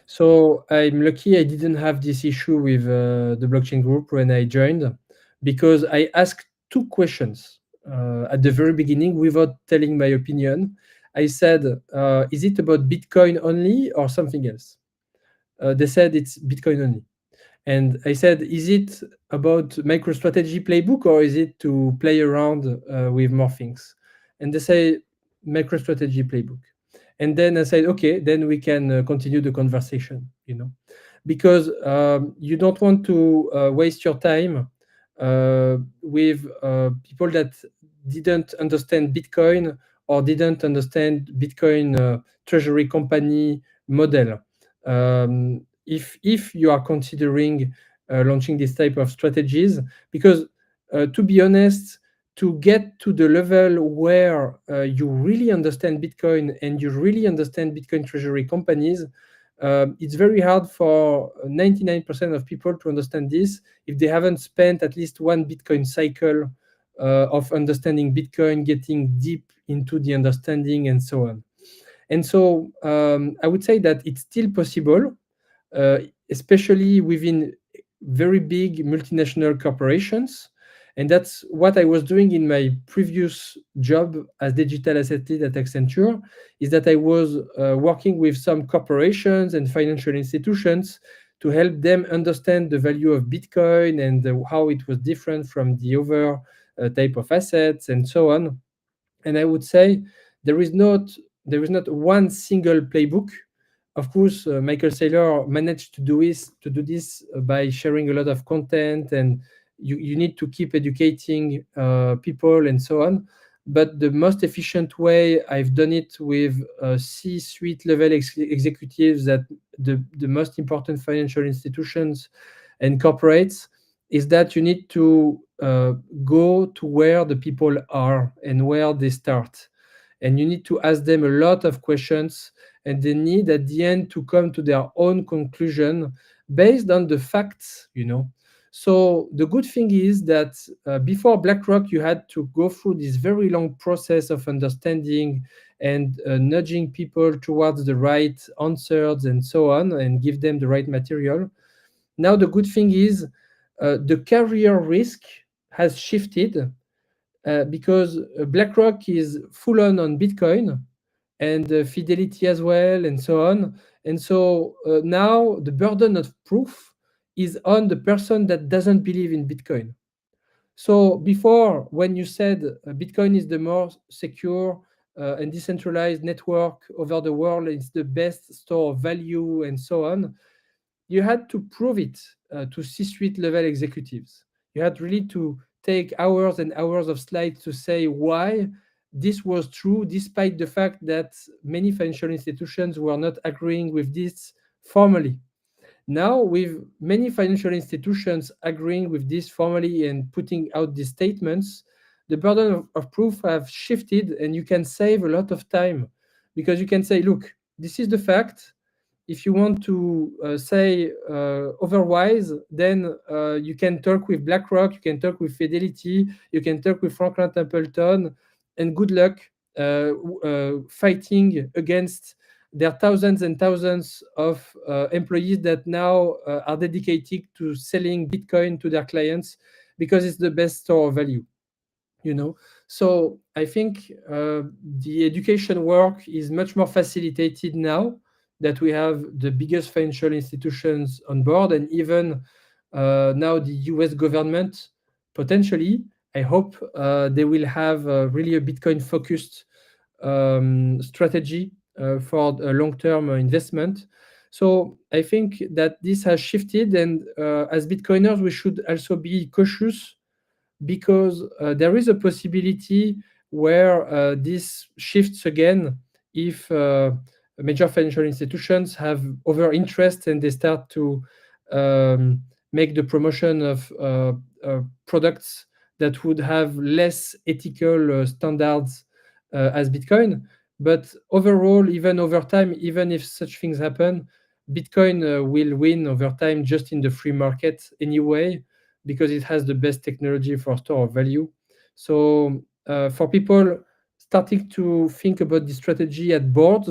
So I'm lucky I didn't have this issue with the blockchain group when I joined, because I asked two questions at the very beginning without telling my opinion. I said, is it about Bitcoin only or something else? They said it's Bitcoin only. And I said, is it about MicroStrategy playbook, or is it to play around with more things? And they say MicroStrategy playbook. And then I said, okay, then we can continue the conversation, because you don't want to waste your time with people that didn't understand Bitcoin or didn't understand Bitcoin treasury company model. If you are considering launching this type of strategies, because to be honest, to get to the level where you really understand Bitcoin and you really understand Bitcoin treasury companies, it's very hard for 99% of people to understand this if they haven't spent at least one Bitcoin cycle of understanding Bitcoin, getting deep into the understanding, and so on. And so I would say that it's still possible, especially within very big multinational corporations. And that's what I was doing in my previous job as digital asset lead at Accenture, is that I was working with some corporations and financial institutions to help them understand the value of Bitcoin and how it was different from the other type of assets and so on. And I would say there is not one single playbook. Of course, Michael Saylor managed to do this by sharing a lot of content, and you need to keep educating people and so on. But the most efficient way I've done it with C-suite level executives that the most important financial institutions and corporates, is that you need to go to where the people are and where they start. And you need to ask them a lot of questions, and they need at the end to come to their own conclusion based on the facts. So the good thing is that before BlackRock, you had to go through this very long process of understanding and nudging people towards the right answers and so on, and give them the right material. Now the good thing is the career risk has shifted because BlackRock is full on Bitcoin, and Fidelity as well, and so on. And so now the burden of proof is on the person that doesn't believe in Bitcoin. So before, when you said Bitcoin is the more secure and decentralized network over the world, it's the best store of value, and so on, you had to prove it to C-suite level executives. You had really to take hours and hours of slides to say why this was true, despite the fact that many financial institutions were not agreeing with this formally. Now, with many financial institutions agreeing with this formally and putting out these statements, the burden of proof have shifted, and you can save a lot of time because you can say, look, this is the fact. If you want to say otherwise, then you can talk with BlackRock, you can talk with Fidelity, you can talk with Franklin Templeton, and good luck fighting against their thousands and thousands of employees that now are dedicated to selling Bitcoin to their clients because it's the best store of value. So I think the education work is much more facilitated now that we have the biggest financial institutions on board, and even now the US government potentially, I hope they will have really a Bitcoin focused strategy for a long-term investment. So I think that this has shifted, and as Bitcoiners, we should also be cautious because there is a possibility where this shifts again if major financial institutions have over interest and they start to make the promotion of products that would have less ethical standards as Bitcoin. But overall, even over time, even if such things happen, Bitcoin will win over time just in the free market anyway, because it has the best technology for store of value. So for people starting to think about the strategy at boards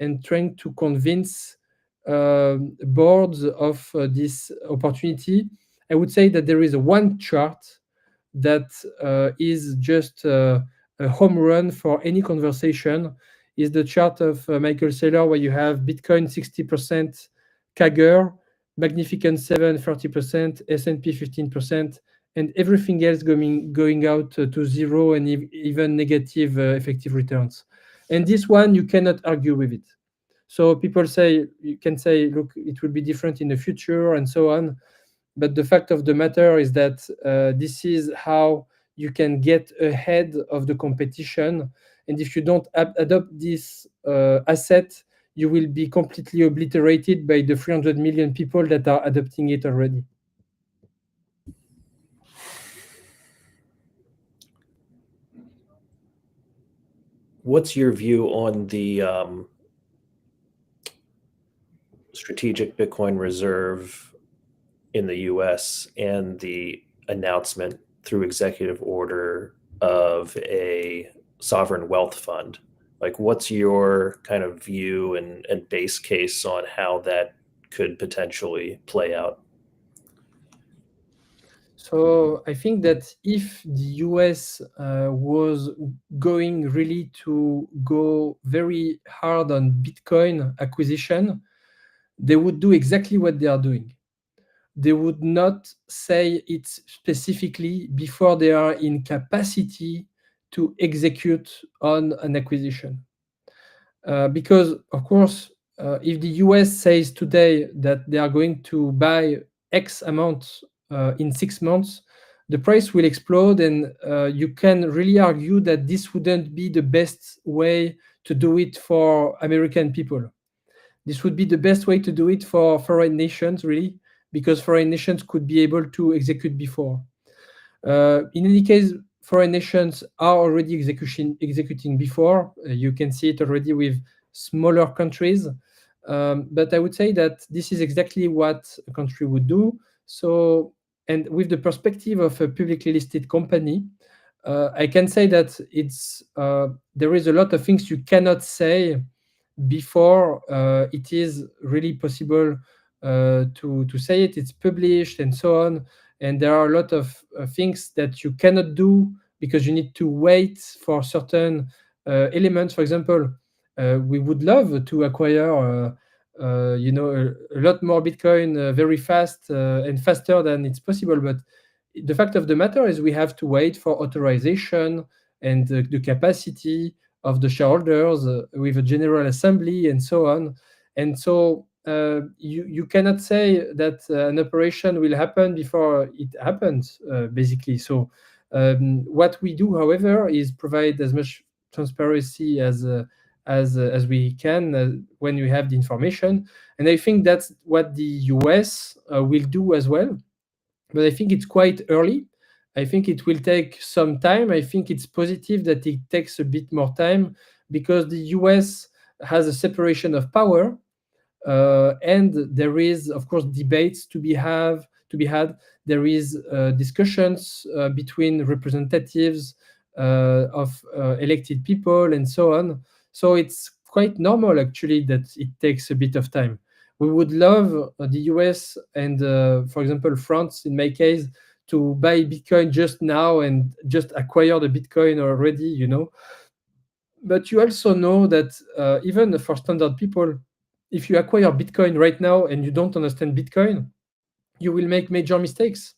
and trying to convince boards of this opportunity, I would say that there is one chart that is just a home run for any conversation. Is the chart of Michael Saylor, where you have Bitcoin 60% CAGR, Magnificent 7 30%, S&P 15%, and everything else going out to zero and even negative effective returns. And this one, you cannot argue with it. So people say, you can say, look, it will be different in the future and so on. But the fact of the matter is that this is how you can get ahead of the competition. And if you don't adopt this asset, you will be completely obliterated by the 300 million people that are adopting it already. What's your view on the strategic Bitcoin reserve in the US and the announcement through executive order of a sovereign wealth fund? Like, what's your kind of view and base case on how that could potentially play out? So I think that if the US was going really to go very hard on Bitcoin acquisition, they would do exactly what they are doing. They would not say it specifically before they are in capacity to execute on an acquisition. Because, of course, if the US says today that they are going to buy X amount in 6 months, the price will explode, and you can really argue that this wouldn't be the best way to do it for American people. This would be the best way to do it for foreign nations, really, because foreign nations could be able to execute before. In any case, foreign nations are already executing before. You can see it already with smaller countries. But I would say that this is exactly what a country would do. So, and with the perspective of a publicly listed company, I can say that there is a lot of things you cannot say before it is really possible to say it. It's published and so on, and there are a lot of things that you cannot do because you need to wait for certain elements. For example, we would love to acquire a lot more Bitcoin very fast and faster than it's possible, but the fact of the matter is we have to wait for authorization and the capacity of the shareholders with a general assembly and so on. And so you cannot say that an operation will happen before it happens, basically. So what we do, however, is provide as much transparency as we can when we have the information. And I think that's what the US will do as well. But I think it's quite early. I think it will take some time. I think it's positive that it takes a bit more time because the US has a separation of power, and there is, of course, debates to be had. There is discussions between representatives of elected people and so on. So it's quite normal, actually, that it takes a bit of time. We would love the US and, for example, France, in my case, to buy Bitcoin just now and just acquire the Bitcoin already. But you also know that even for standard people, if you acquire Bitcoin right now and you don't understand Bitcoin, you will make major mistakes,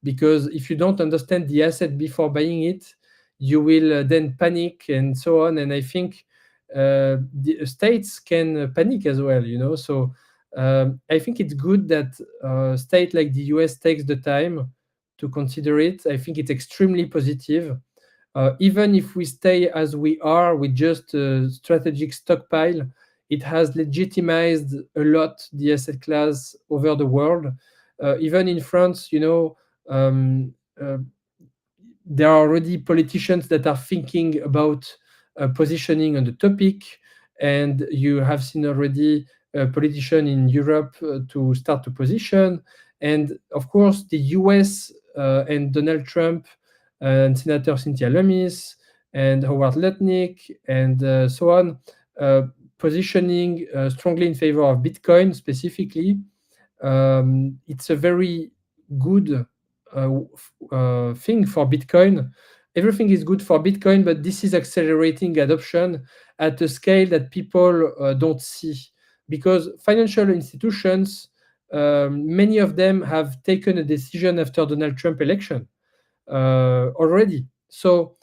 because if you don't understand the asset before buying it, you will then panic and so on. And I think the states can panic as well. So I think it's good that a state like the US takes the time to consider it. I think it's extremely positive. Even if we stay as we are with just a strategic stockpile, it has legitimized a lot the asset class over the world. Even in France, um, uh, there are already politicians that are thinking about positioning on the topic, and you have seen already a politician in Europe to start to position. And of course, the US and Donald Trump and Senator Cynthia Lummis and Howard Lutnick and so on, uh, positioning strongly in favor of Bitcoin specifically. It's a very good thing for Bitcoin. Everything is good for Bitcoin, but this is accelerating adoption at a scale that people don't see, because financial institutions, many of them have taken a decision after Donald Trump election already. So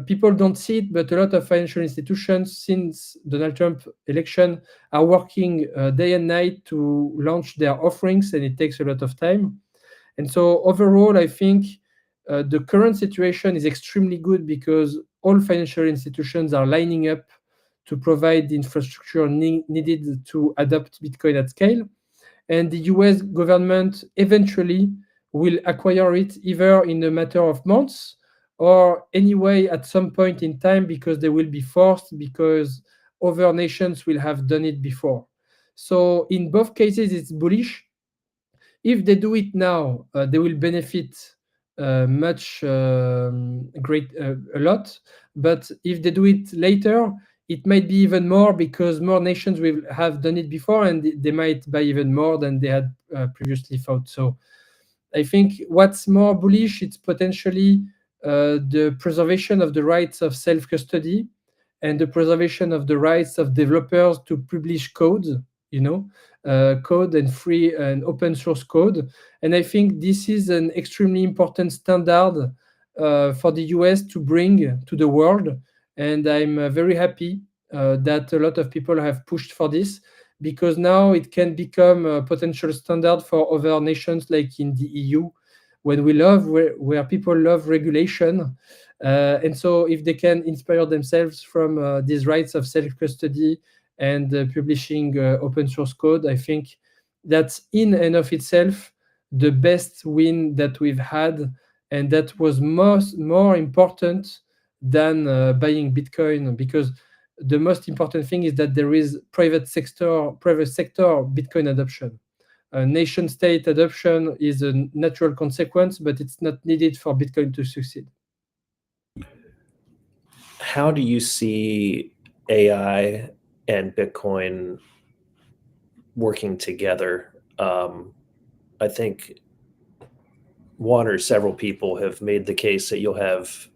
people don't see it, but a lot of financial institutions since Donald Trump election are working day and night to launch their offerings, and it takes a lot of time. And so overall, I think the current situation is extremely good because all financial institutions are lining up to provide the infrastructure needed to adopt Bitcoin at scale. And the US government eventually will acquire it either in a matter of months or anyway at some point in time, because they will be forced, because other nations will have done it before. So in both cases, it's bullish. If they do it now, they will benefit much great a lot. But if they do it later, it might be even more, because more nations will have done it before, and they might buy even more than they had previously thought. So I think what's more bullish, it's potentially the preservation of the rights of self-custody and the preservation of the rights of developers to publish code and free and open source code. And I think this is an extremely important standard for the US to bring to the world. And I'm very happy that a lot of people have pushed for this, because now it can become a potential standard for other nations like in the EU, when where people love regulation. And so if they can inspire themselves from these rights of self-custody and publishing open source code. I think that's in and of itself the best win that we've had, and that was more important than buying Bitcoin, because the most important thing is that there is private sector Bitcoin adoption. Nation state adoption is a natural consequence, but it's not needed for Bitcoin to succeed. How do you see AI and Bitcoin working together? I think one or several people have made the case that you'll have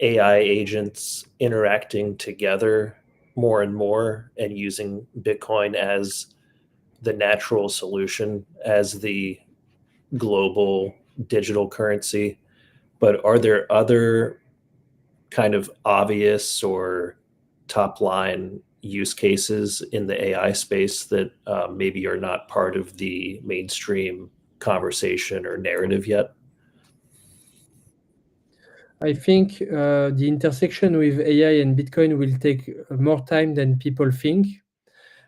AI agents interacting together more and more and using Bitcoin as the natural solution, as the global digital currency. But are there other kind of obvious or top line use cases in the AI space that maybe are not part of the mainstream conversation or narrative yet? I think the intersection with AI and Bitcoin will take more time than people think.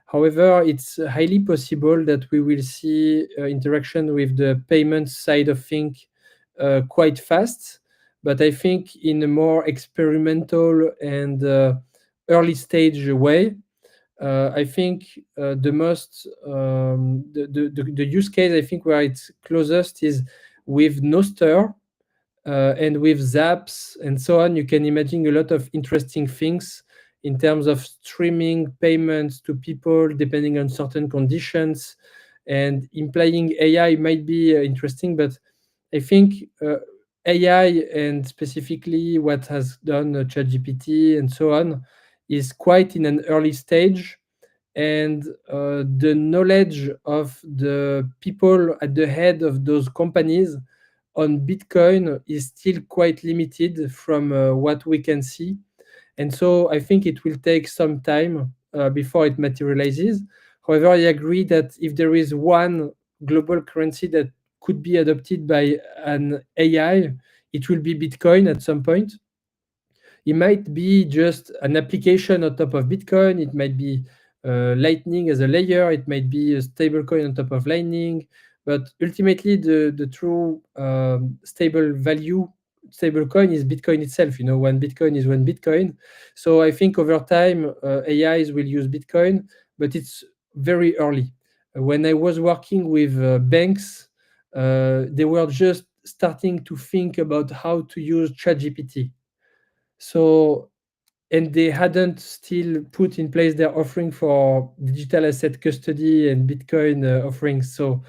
However, it's highly possible that we will see interaction with the payment side of things quite fast. But I think in a more experimental and early stage way. I think the use case I think where it's closest is with Noster, and with Zaps and so on. You can imagine a lot of interesting things in terms of streaming payments to people depending on certain conditions, and implying AI might be interesting. But I think AI, and specifically what has done ChatGPT and so on, is quite in an early stage, and the knowledge of the people at the head of those companies on Bitcoin is still quite limited from what we can see. And so I think it will take some time before it materializes. However, I agree that if there is one global currency that could be adopted by an AI, it will be Bitcoin at some point. It might be just an application on top of Bitcoin. It might be Lightning as a layer. It might be a stablecoin on top of Lightning. But ultimately, the true stablecoin is Bitcoin itself. One Bitcoin is one Bitcoin. So I think over time, AIs will use Bitcoin, but it's very early. When I was working with banks, they were just starting to think about how to use ChatGPT. So, and they hadn't still put in place their offering for digital asset custody and Bitcoin offerings. So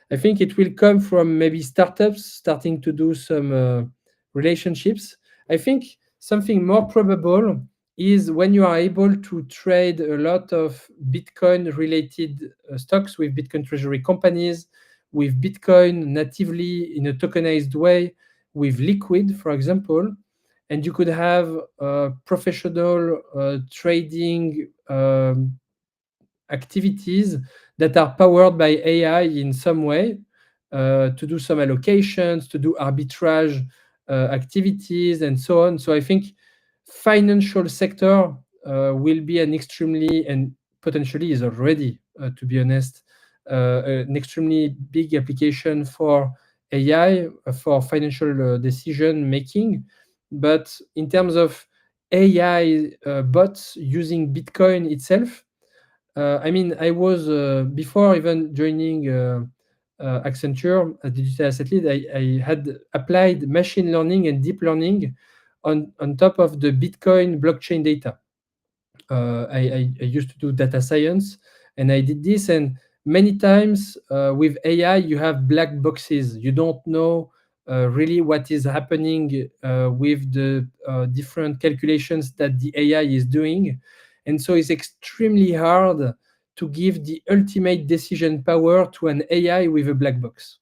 I think it will come from maybe startups starting to do some relationships. I think something more probable is when you are able to trade a lot of Bitcoin related stocks with Bitcoin treasury companies, with Bitcoin natively in a tokenized way, with Liquid, for example, and you could have professional trading activities that are powered by AI in some way, to do some allocations, to do arbitrage activities, and so on. So I think financial sector will be an extremely, and potentially is already, to be honest, an extremely big application for AI for financial decision making. But in terms of AI bots using Bitcoin itself, I mean, I was before even joining Accenture as digital asset lead, I had applied machine learning and deep learning on top of the Bitcoin blockchain data. I used to do data science, and I did this. And many times with AI, you have black boxes. You don't know really what is happening with the different calculations that the AI is doing. And so it's extremely hard to give the ultimate decision power to an AI with a black box.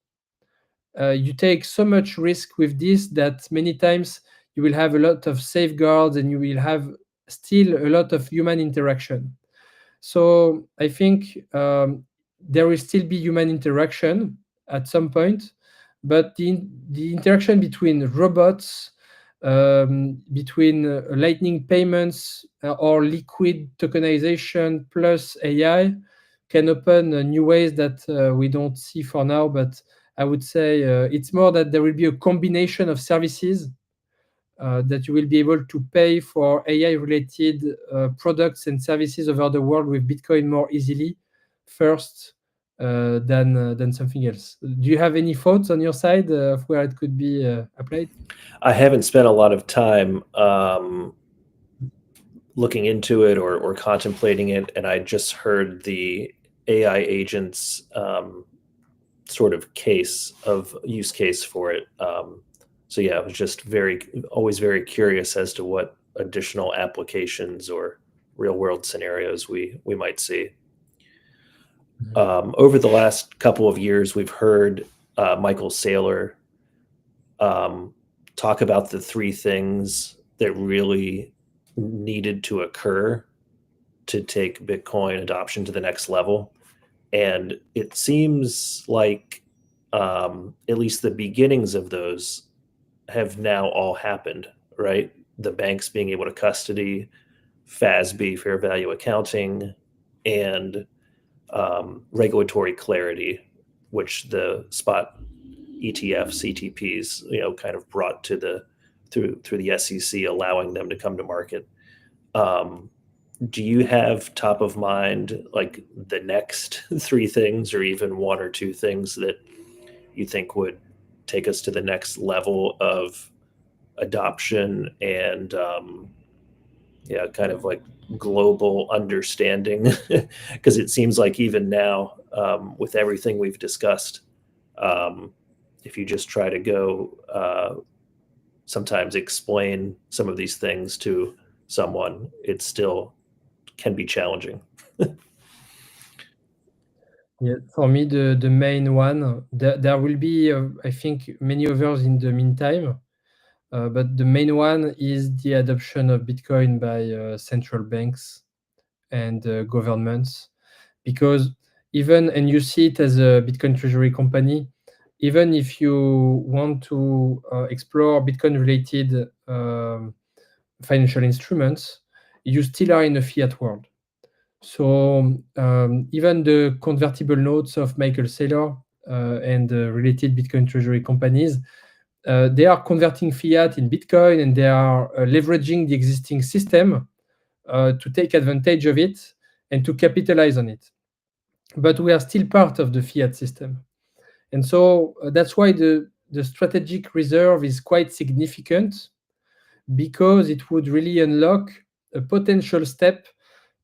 You take so much risk with this that many times you will have a lot of safeguards, and you will have still a lot of human interaction. So I think there will still be human interaction at some point, but the interaction between robots between Lightning payments or liquid tokenization plus AI can open new ways that we don't see for now. But I would say it's more that there will be a combination of services that you will be able to pay for AI-related products and services over the world with Bitcoin more easily first than something else. Do you have any thoughts on your side of where it could be applied? I haven't spent a lot of time looking into it or contemplating it, and I just heard the AI agents sort of use case for it. So yeah, I was just always very curious as to what additional applications or real world scenarios we might see. Over the last couple of years, we've heard Michael Saylor talk about the three things that really needed to occur to take Bitcoin adoption to the next level. And it seems like at least the beginnings of those have now all happened, right? The banks being able to custody, FASB, fair value accounting, and regulatory clarity, which the spot ETF CTPs, kind of brought to through the SEC, allowing them to come to market. Do you have top of mind like the next three things, or even one or two things that you think would take us to the next level of adoption and yeah, kind of like global understanding? Because it seems like even now, with everything we've discussed, um, if you just try to go sometimes explain some of these things to someone, it still can be challenging. Yeah, for me, the main one, there will be, I think, many others in the meantime. But the main one is the adoption of Bitcoin by central banks and governments. Because even, and you see it as a Bitcoin treasury company, even if you want to explore Bitcoin-related financial instruments, you still are in a fiat world. So even the convertible notes of Michael Saylor and related Bitcoin treasury companies, they are converting fiat in Bitcoin, and they are leveraging the existing system to take advantage of it and to capitalize on it. But we are still part of the fiat system. And so that's why the strategic reserve is quite significant, because it would really unlock a potential step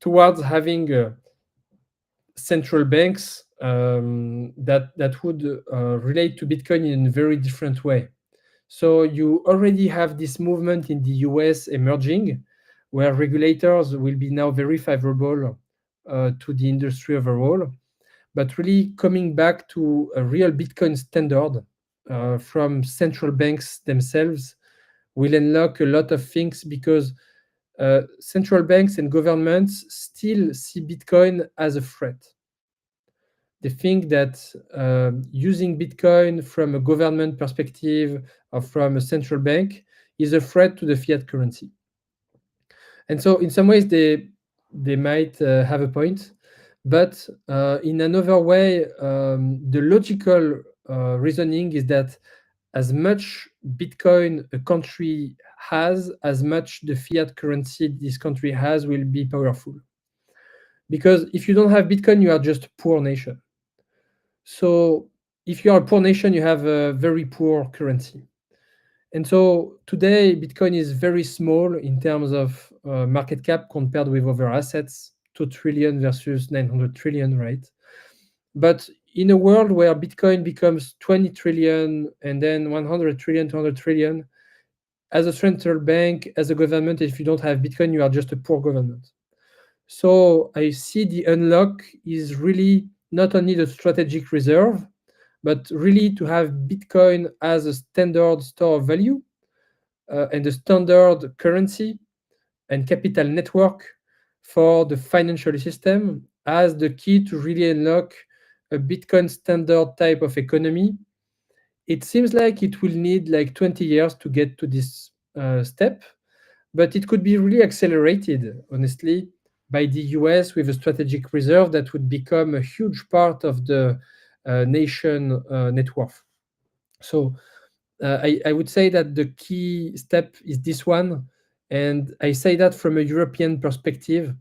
towards having central banks that would relate to Bitcoin in a very different way. So you already have this movement in the US emerging, where regulators will be now very favorable to the industry overall, but really coming back to a real Bitcoin standard from central banks themselves will unlock a lot of things, because central banks and governments still see Bitcoin as a threat. They think that using Bitcoin from a government perspective or from a central bank is a threat to the fiat currency. And so in some ways they might have a point, but in another way, the logical reasoning is that as much Bitcoin a country has, as much the fiat currency this country has will be powerful. Because if you don't have Bitcoin, you are just a poor nation. So if you are a poor nation, you have a very poor currency. And so today, Bitcoin is very small in terms of market cap compared with other assets, 2 trillion versus 900 trillion, right? But in a world where Bitcoin becomes 20 trillion and then 100 trillion, 200 trillion, as a central bank, as a government, if you don't have Bitcoin, you are just a poor government. So I see the unlock is really not only the strategic reserve, but really to have Bitcoin as a standard store of value and a standard currency and capital network for the financial system as the key to really unlock a Bitcoin standard type of economy. It seems like it will need like 20 years to get to this step, but it could be really accelerated, honestly, by the US with a strategic reserve that would become a huge part of the nation net worth. So I would say that the key step is this one. And I say that from a European perspective,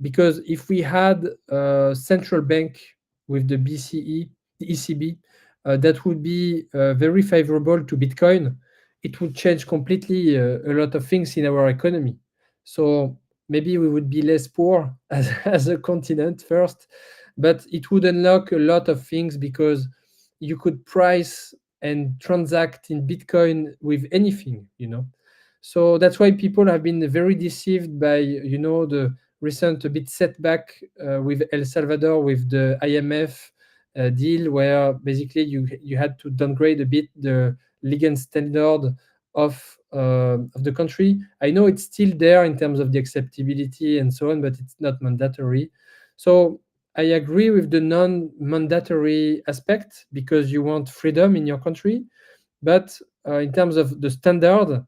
because if we had a central bank with the BCE, the ECB, that would be very favorable to Bitcoin. It would change completely a lot of things in our economy. So maybe we would be less poor as a continent first, but it would unlock a lot of things because you could price and transact in Bitcoin with anything, you know. So that's why people have been very deceived by, you know, the recent a bit setback with El Salvador with the IMF deal, where basically you had to downgrade a bit the legal standard of the country. I know it's still there in terms of the acceptability and so on, but it's not mandatory. So I agree with the non-mandatory aspect because you want freedom in your country. But in terms of the standard,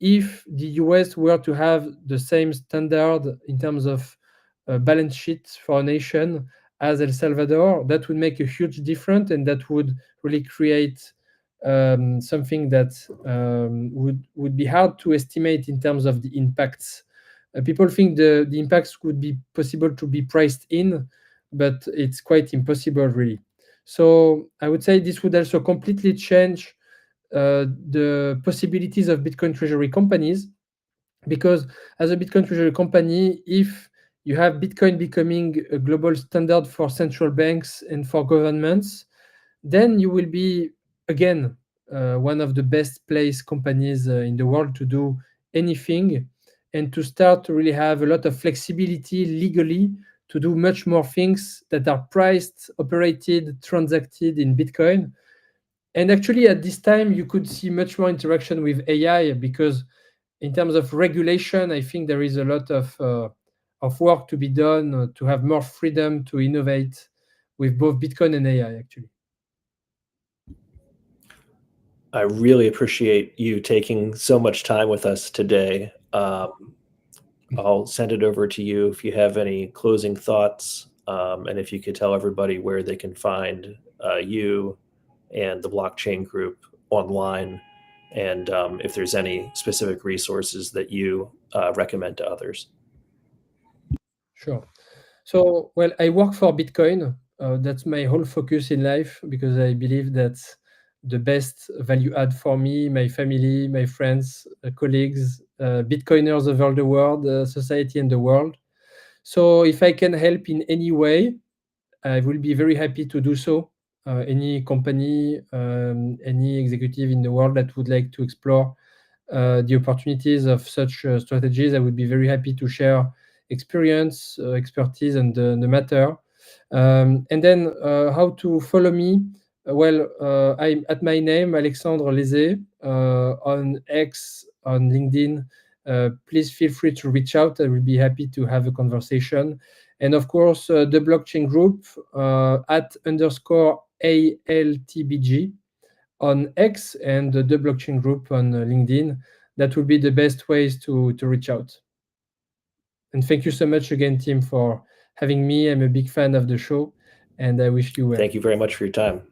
if the US were to have the same standard in terms of balance sheet for a nation as El Salvador, that would make a huge difference, and that would really create something that would be hard to estimate in terms of the impacts. People think the impacts would be possible to be priced in, but it's quite impossible, really. So I would say this would also completely change the possibilities of Bitcoin treasury companies, because as a Bitcoin treasury company, if you have Bitcoin becoming a global standard for central banks and for governments, then you will be again one of the best placed companies in the world to do anything, and to start to really have a lot of flexibility legally to do much more things that are priced, operated, transacted in Bitcoin. And actually, at this time, you could see much more interaction with AI, because in terms of regulation, I think there is a lot of work to be done to have more freedom to innovate with both Bitcoin and AI, actually. I really appreciate you taking so much time with us today. I'll send it over to you if you have any closing thoughts, and if you could tell everybody where they can find you and the blockchain group online, and if there's any specific resources that you recommend to others. Sure. So, well, I work for Bitcoin. That's my whole focus in life, because I believe that's the best value add for me, my family, my friends, colleagues, Bitcoiners over the world, society, and the world. So, if I can help in any way, I will be very happy to do so. Any company, any executive in the world that would like to explore the opportunities of such strategies, I would be very happy to share experience, expertise, and the matter. And then how to follow me? Well, I'm at my name, Alexandre Lézé, on X, on LinkedIn. Please feel free to reach out. I will be happy to have a conversation. And of course, the blockchain group at _ ALTBG on X, and the blockchain group on LinkedIn. That would be the best ways to reach out. And thank you so much again, Tim, for having me. I'm a big fan of the show, and I wish you well. Thank you very much for your time.